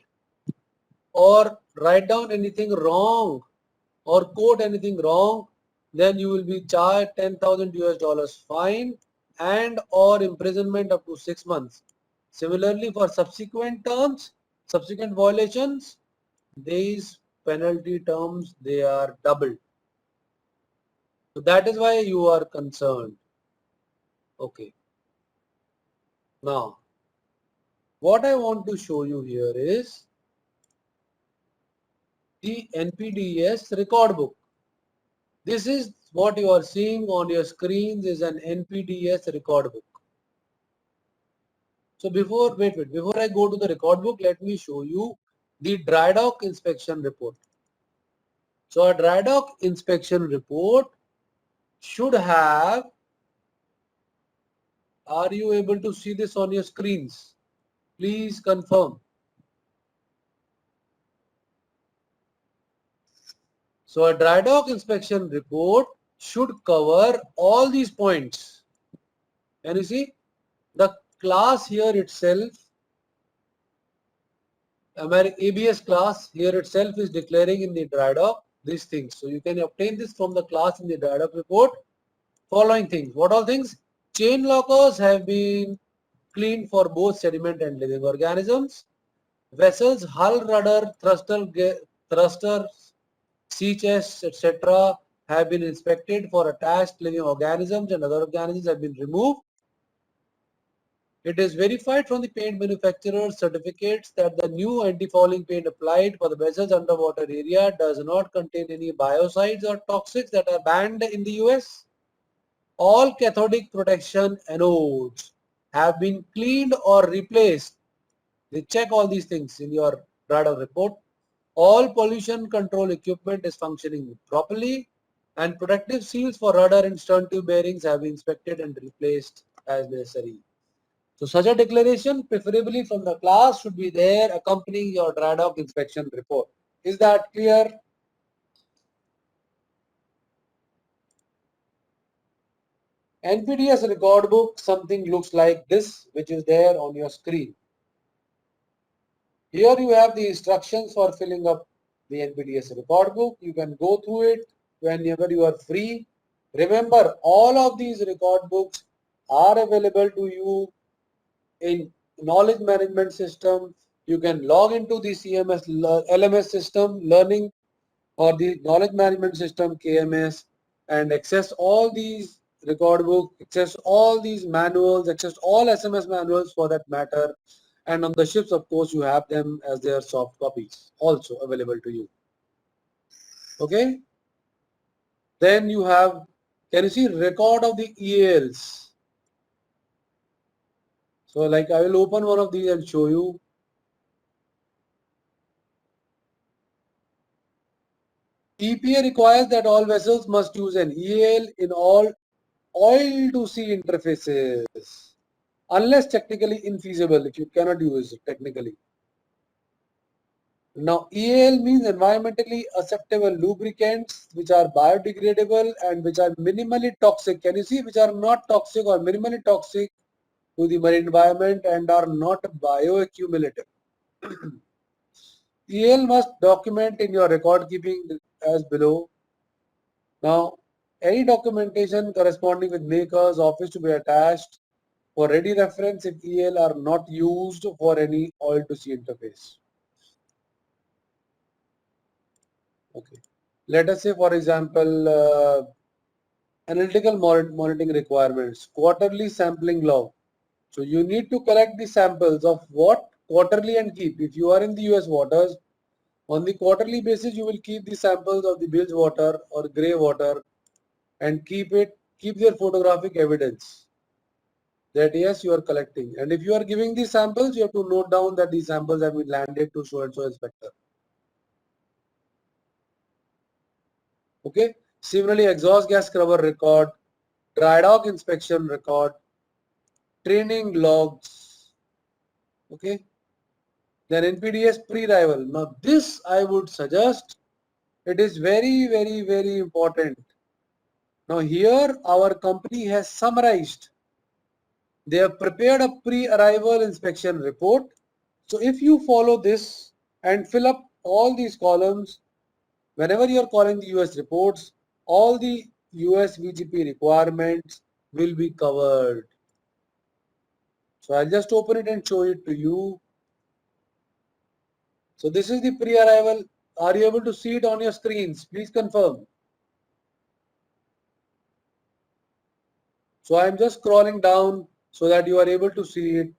or write down anything wrong or quote anything wrong, then you will be charged 10,000 US dollars fine and or imprisonment up to 6 months. Similarly, for subsequent terms, subsequent violations, these penalty terms, they are doubled. So that is why you are concerned. Okay. Now, what I want to show you here is the NPDES record book. This is what you are seeing on your screens is an NPDES record book. So before I go to the record book, let me show you the dry dock inspection report. So a dry dock inspection report should have, are you able to see this on your screens? Please confirm. So a dry dock inspection report should cover all these points. Can you see? The class here itself, ABS class here itself is declaring in the dry dock these things. So you can obtain this from the class in the dry dock report. Following things. What all things? Chain lockers have been cleaned for both sediment and living organisms. Vessels, hull, rudder, thrusters, sea chests, etc. have been inspected for attached living organisms, and other organisms have been removed. It is verified from the paint manufacturer's certificates that the new anti-fouling paint applied for the vessel's underwater area does not contain any biocides or toxics that are banned in the US. All cathodic protection anodes have been cleaned or replaced. They check all these things in your radar report. All pollution control equipment is functioning properly, and protective seals for rudder and stern tube bearings have been inspected and replaced as necessary. So such a declaration, preferably from the class, should be there accompanying your dry dock inspection report. Is that clear? NPDES record book, something looks like this, which is there on your screen. Here you have the instructions for filling up the NPDES record book. You can go through it whenever you are free. Remember, all of these record books are available to you in knowledge management system. You can log into the CMS LMS system, learning, or the knowledge management system KMS, and access all these record book, access all these manuals, access all SMS manuals for that matter. And on the ships, of course, you have them as their soft copies also available to you. Okay. Then you have, can you see record of the EALs? So like I will open one of these and show you. EPA requires that all vessels must use an EAL in all oil to sea interfaces, unless technically infeasible, if you cannot use it technically. Now EAL means environmentally acceptable lubricants which are biodegradable and which are minimally toxic. Can you see, which are not toxic or minimally toxic to the marine environment and are not bioaccumulative. EAL must document in your record keeping as below. Now, any documentation corresponding with maker's office to be attached for ready reference if EAL are not used for any oil to sea interface. Okay. Let us say, for example, analytical monitoring requirements, quarterly sampling log. So you need to collect the samples of what? Quarterly and keep. If you are in the US waters, On the quarterly basis, you will keep the samples of the bilge water or grey water and keep their photographic evidence that yes, you are collecting. And if you are giving these samples, you have to note down that these samples have been landed to so and so inspector. Okay. Similarly, exhaust gas scrubber record, dry dock inspection record, training logs. Okay. Then NPDES pre-arrival. Now this I would suggest, it is very, very, very important. Now here our company has summarized. They have prepared a pre-arrival inspection report. So if you follow this and fill up all these columns, whenever you are calling the US reports, all the US VGP requirements will be covered. So I'll just open it and show it to you. So this is the pre-arrival. Are you able to see it on your screens? Please confirm. So I'm just scrolling down so that you are able to see it.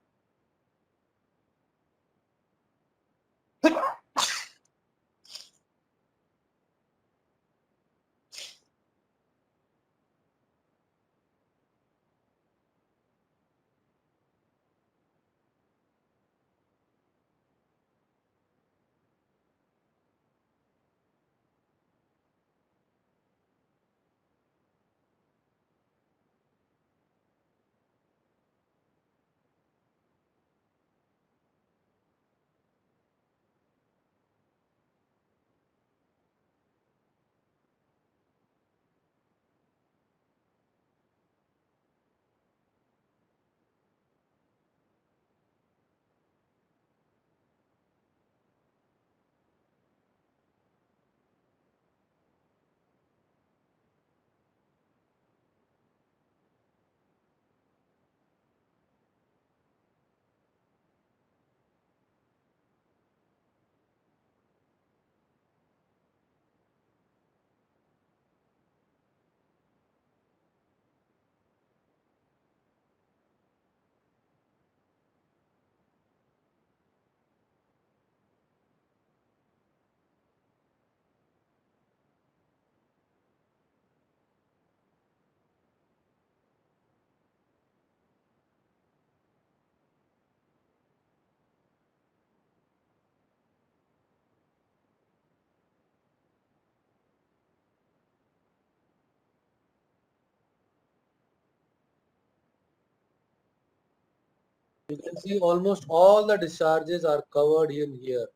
You can see almost all the discharges are covered in here.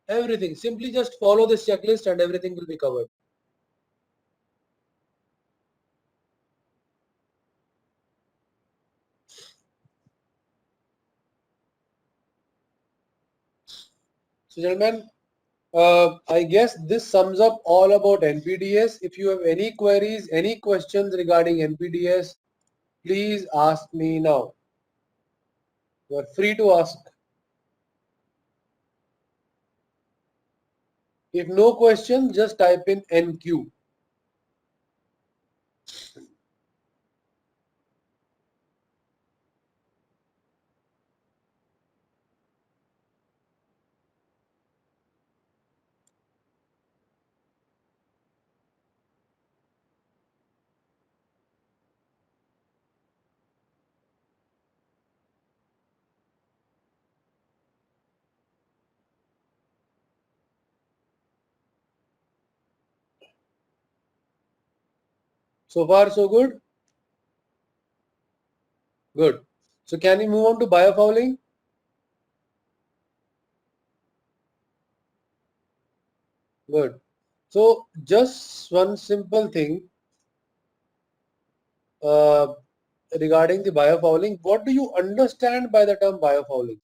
Everything. Simply just follow this checklist and everything will be covered. So gentlemen, I guess this sums up all about NPDES. If you have any queries, any questions regarding NPDES, please ask me now. You are free to ask. If no question, just type in NQ. So far, so good? Good. So can we move on to biofouling? Good. So just one simple thing uh, regarding the biofouling. What do you understand by the term biofouling?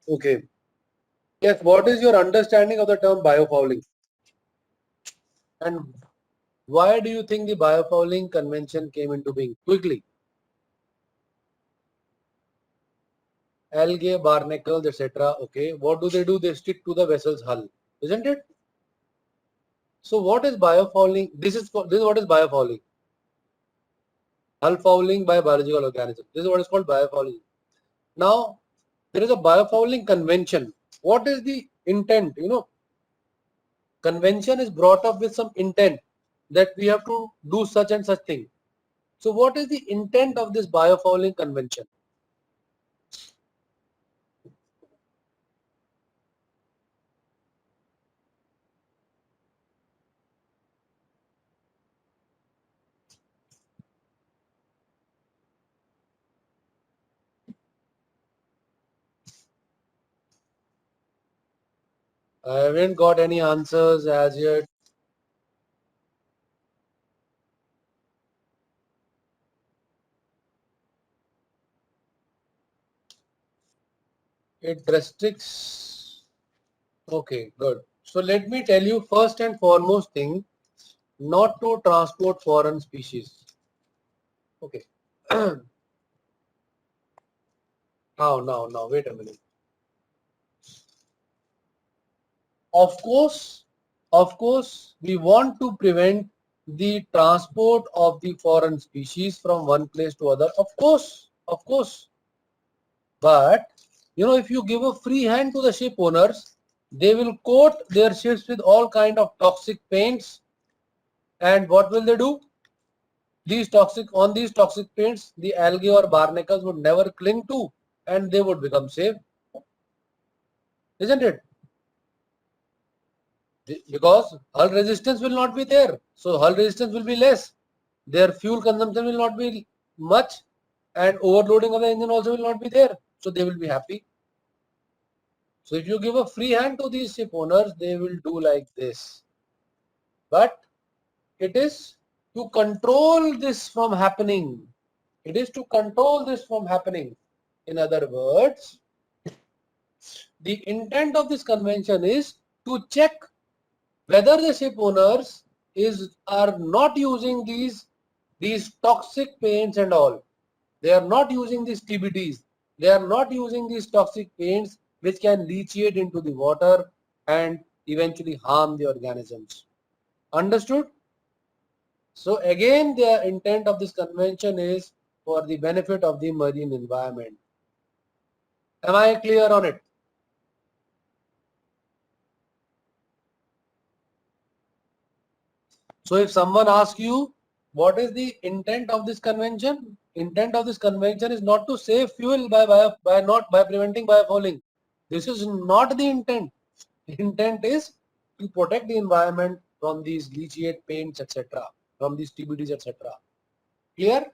Okay. Yes, what is your understanding of the term biofouling? And why do you think the biofouling convention came into being? Quickly. Algae, barnacles, etc. Okay. What do? They stick to the vessel's hull, isn't it? So what is biofouling? This is what is biofouling. Hull fouling by biological organisms. This is what is called biofouling. Now, there is a biofouling convention. What is the intent? Convention is brought up with some intent that we have to do such and such thing. So what is the intent of this biofouling convention? I haven't got any answers as yet. It restricts. Okay, good. So let me tell you first and foremost thing, not to transport foreign species. Okay. Now, wait a minute. Of course, we want to prevent the transport of the foreign species from one place to other. Of course. But if you give a free hand to the ship owners, they will coat their ships with all kind of toxic paints, and what will they do? These toxic paints, the algae or barnacles would never cling to, and they would become safe, isn't it? Because hull resistance will not be there, so hull resistance will be less. Their fuel consumption will not be much, and overloading of the engine also will not be there, so they will be happy. So if you give a free hand to these ship owners, they will do like this. But it is to control this from happening. It is to control this from happening. In other words, the intent of this convention is to check whether the ship owners are not using these toxic paints and all. They are not using these TBTs. They are not using these toxic paints which can leachate into the water and eventually harm the organisms. Understood? So again, the intent of this convention is for the benefit of the marine environment. Am I clear on it? So if someone asks you, what is the intent of this convention? Intent of this convention is not to save fuel by preventing biofouling. This is not the intent. The intent is to protect the environment from these leachate paints, etc., from these TBDs, etc. Clear?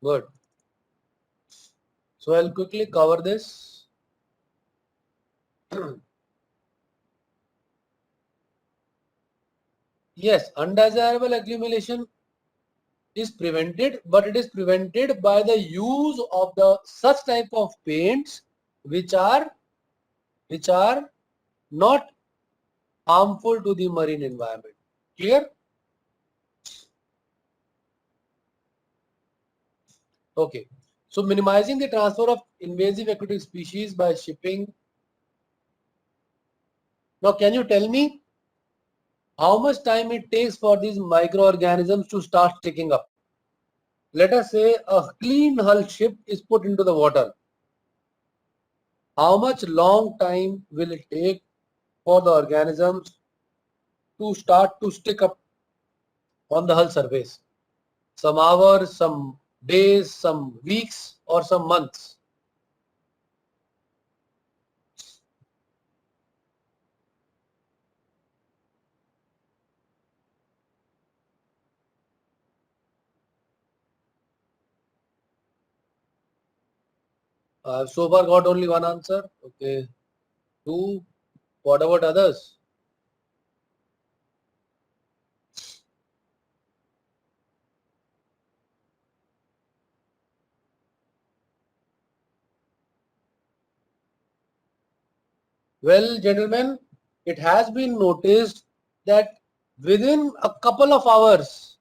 Good. So I'll quickly cover this. Yes, undesirable accumulation is prevented, but it is prevented by the use of the such type of paints which are not harmful to the marine environment. Clear? Okay. So minimizing the transfer of invasive aquatic species by shipping. Now, can you tell me how much time it takes for these microorganisms to start sticking up? Let us say a clean hull ship is put into the water. How much long time will it take for the organisms to start to stick up on the hull surface? Some hours, some days, some weeks, or some months? I've so far got only one answer. Okay. Two. What about others? Well, gentlemen, it has been noticed that within a couple of hours,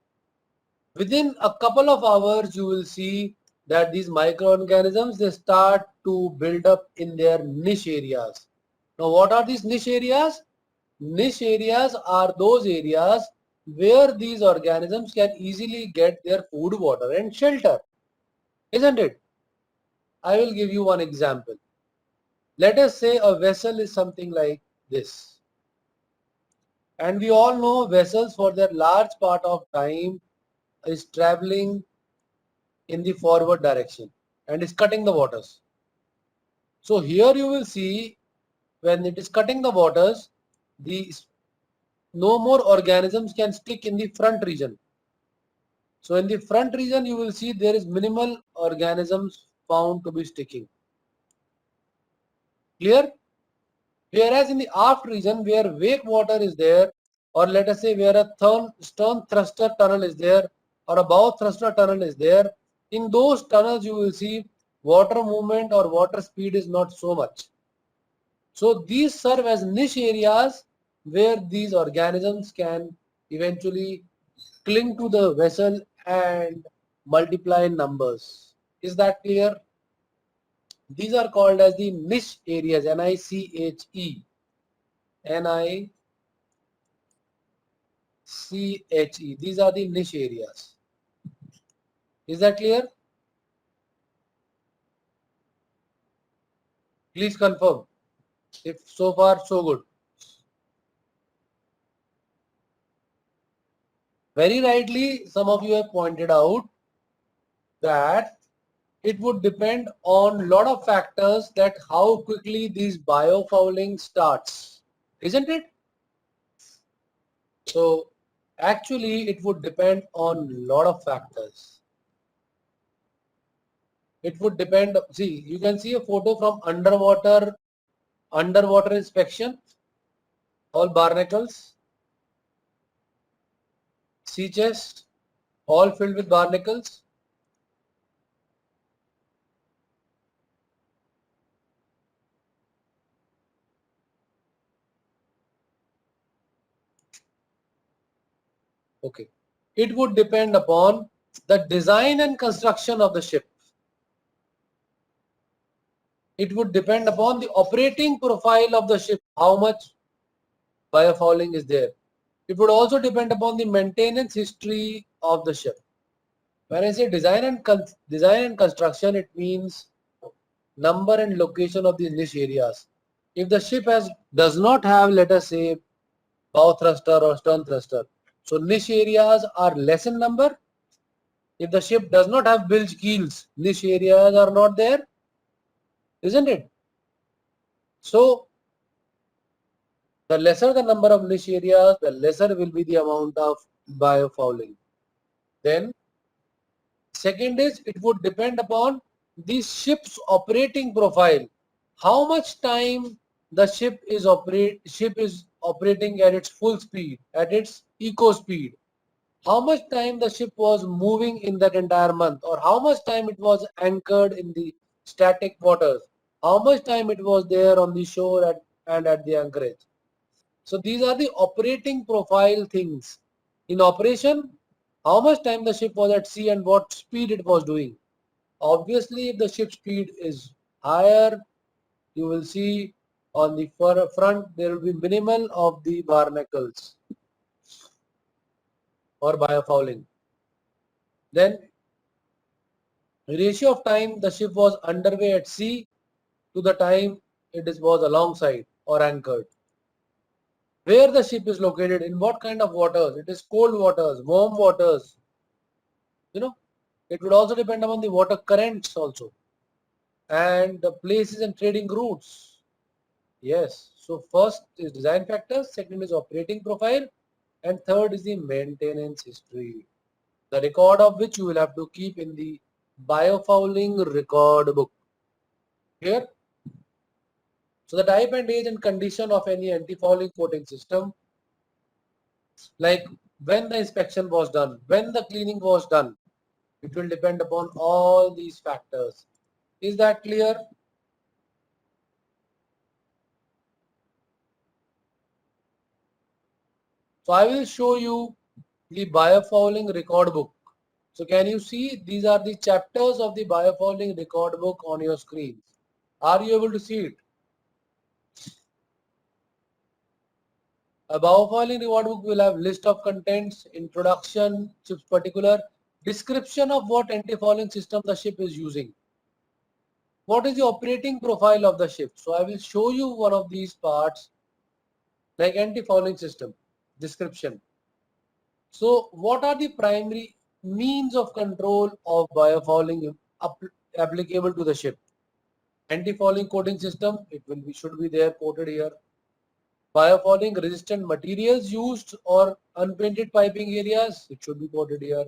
you will see that these microorganisms, they start to build up in their niche areas. Now, what are these niche areas? Niche areas are those areas where these organisms can easily get their food, water and shelter, isn't it? I will give you one example. Let us say a vessel is something like this. And we all know vessels for their large part of time is traveling in the forward direction and is cutting the waters. So here you will see when it is cutting the waters, the no more organisms can stick in the front region. So in the front region you will see there is minimal organisms found to be sticking. Clear? Whereas in the aft region where wake water is there, or let us say where a stern thruster tunnel is there or a bow thruster tunnel is there, in those tunnels you will see water movement or water speed is not so much. So these serve as niche areas where these organisms can eventually cling to the vessel and multiply in numbers. Is that clear? These are called as the niche areas, N-I-C-H-E. N-I-C-H-E. These are the niche areas. Is that clear? Please confirm. If so far, so good. Very rightly, some of you have pointed out that it would depend on lot of factors that how quickly these biofouling starts, isn't it? So actually it would depend on lot of factors. It would depend, see, you can see a photo from underwater inspection, all barnacles, sea chest, all filled with barnacles. Okay. It would depend upon the design and construction of the ship. It would depend upon the operating profile of the ship, how much biofouling is there. It would also depend upon the maintenance history of the ship. When I say design and construction, it means number and location of the niche areas. If the ship does not have, let us say, bow thruster or stern thruster, so niche areas are less in number. If the ship does not have bilge keels, niche areas are not there, isn't it? So the lesser the number of niche areas, the lesser will be the amount of biofouling. Then second is it would depend upon the ship's operating profile. How much time the ship is operating at its full speed, at its eco speed. How much time the ship was moving in that entire month, or how much time it was anchored in the static waters, how much time it was there on the shore and at the anchorage. So these are the operating profile things. In operation, how much time the ship was at sea and what speed it was doing. Obviously, if the ship speed is higher, you will see on the front there will be minimal of the barnacles or biofouling. Then ratio of time the ship was underway at sea to the time was alongside or anchored. Where the ship is located, in what kind of waters, it is cold waters, warm waters, it would also depend upon the water currents also and the places and trading routes. Yes, so first is design factors, second is operating profile, and third is the maintenance history, the record of which you will have to keep in the biofouling record book. Here, so the type and age and condition of any anti-fouling coating system, like when the inspection was done, when the cleaning was done, it will depend upon all these factors. Is that clear? So I will show you the biofouling record book. So can you see these are the chapters of the biofouling record book on your screen? Are you able to see it? A biofouling record book will have list of contents, introduction, ship's particular, description of what anti-fouling system the ship is using. What is the operating profile of the ship? So I will show you one of these parts like anti-fouling system, description. So what are the primary means of control of biofouling applicable to the ship? Anti-fouling coating system, it will be should be there quoted here. Biofouling resistant materials used or unpainted piping areas, it should be quoted here.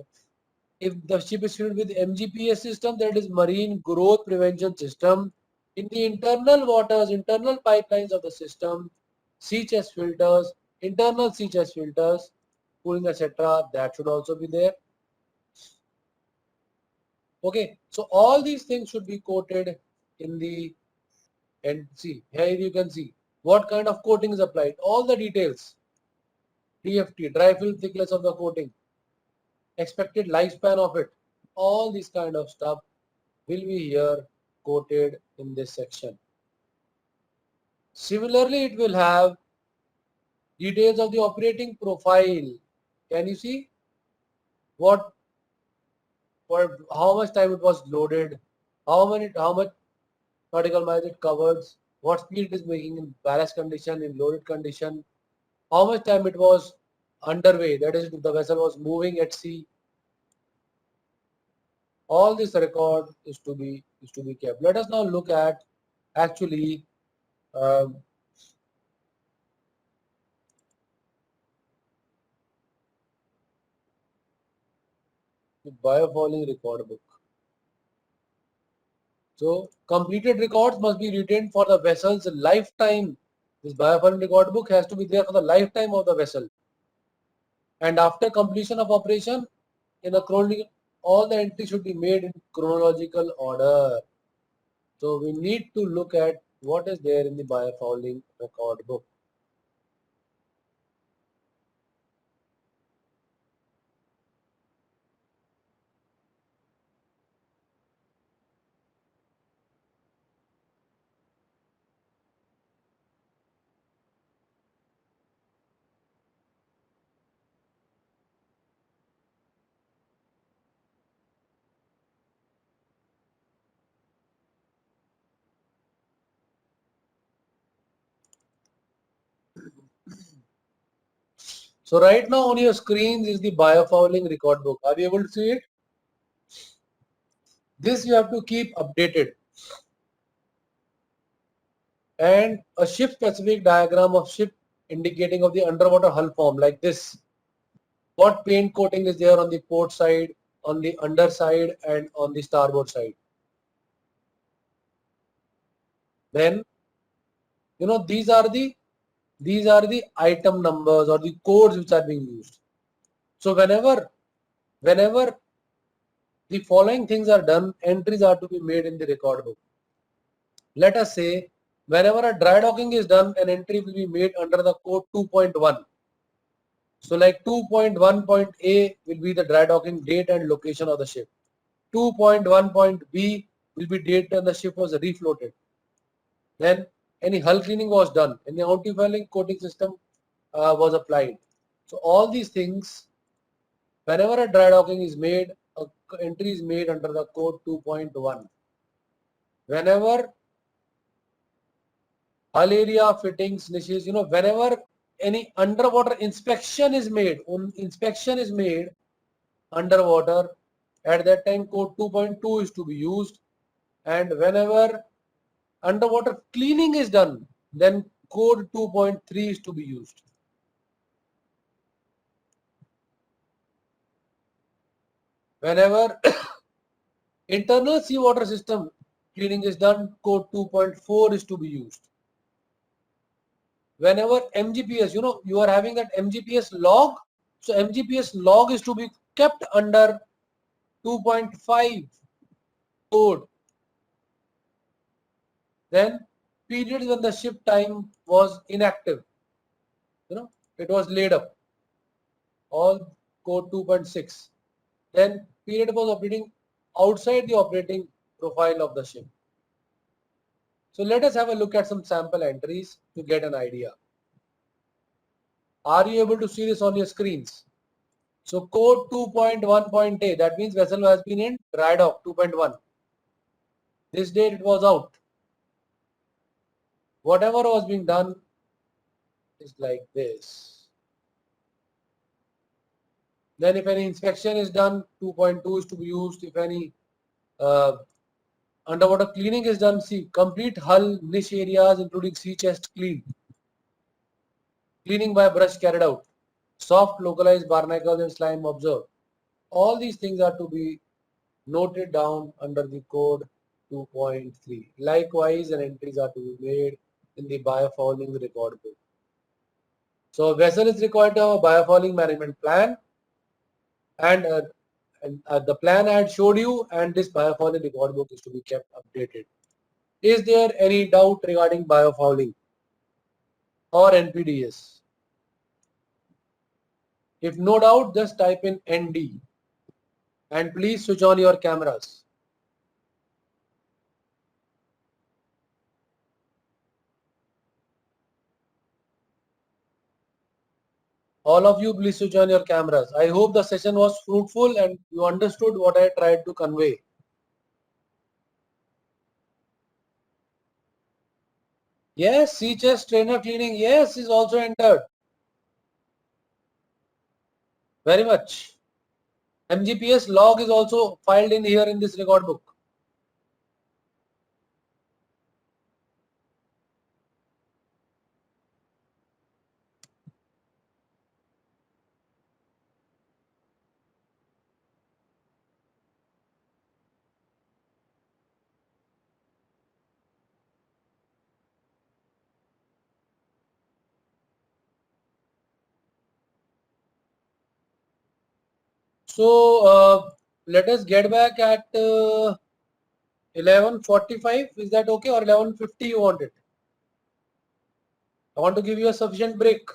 If the ship is fitted with MGPS system, that is marine growth prevention system, in the internal waters, internal pipelines of the system, sea chest filters, internal sea chest filters, cooling, etc., that should also be there. Okay, so all these things should be quoted in the, and see here you can see what kind of coating is applied, all the details, DFT, dry film thickness of the coating, expected lifespan of it, all these kind of stuff will be here quoted in this section. Similarly, it will have details of the operating profile. Can you see what, for how much time it was loaded, how much nautical miles it covers, what speed it is making in ballast condition, in loaded condition, how much time it was underway, that is the vessel was moving at sea. All this record is to be kept. Let us now look at actually um, the biofouling record book. So completed records must be retained for the vessel's lifetime. This biofouling record book has to be there for the lifetime of the vessel. And after completion of operation, in a chronological, all the entries should be made in chronological order. So we need to look at what is there in the biofouling record book. So right now on your screens is the biofouling record book. Are you able to see it? This you have to keep updated. And a ship specific diagram of ship indicating of the underwater hull form like this. What paint coating is there on the port side, on the underside, and on the starboard side. Then, you know, these are the item numbers or the codes which are being used. So whenever the following things are done, entries are to be made in the record book. Let us say whenever a dry docking is done, an entry will be made under the code 2.1. So like 2.1.A will be the dry docking date and location of the ship. 2.1.B will be date when the ship was refloated. Then any hull cleaning was done and the anti-fouling coating system was applied. So all these things, whenever a dry docking is made, a entry is made under the code 2.1. Whenever hull area fittings, niches, you know, whenever any underwater inspection is made, underwater, at that time code 2.2 is to be used, and whenever underwater cleaning is done, then code 2.3 is to be used. Whenever internal seawater system cleaning is done, code 2.4 is to be used. Whenever MGPS, you know, you are having that MGPS log, so MGPS log is to be kept under 2.5 code. Then periods when the ship time was inactive, you know, it was laid up. all code 2.6. Then period was operating outside the operating profile of the ship. So let us have a look at some sample entries to get an idea. Are you able to see this on your screens? So code 2.1.a, that means vessel has been in dry dock 2.1. This date it was out. Whatever was being done is like this. Then if any inspection is done, 2.2 is to be used. If any underwater cleaning is done, see, complete hull niche areas including sea chest clean. Cleaning by brush carried out. Soft localized barnacles and slime observed. All these things are to be noted down under the code 2.3. Likewise, an entries are to be made in the biofouling record book. So a vessel is required to have a biofouling management plan, and the plan I had showed you, and this biofouling record book is to be kept updated. Is there any doubt regarding biofouling or NPDES? If no doubt, just type in ND and please switch on your cameras. All of you, please switch on your cameras. I hope the session was fruitful and you understood what I tried to convey. Yes, sea chest trainer cleaning, yes, is also entered. Very much. MGPS log is also filed in here in this record book. So let us get back at 11:45. Is that okay, or 11:50 you want it? I want to give you a sufficient break.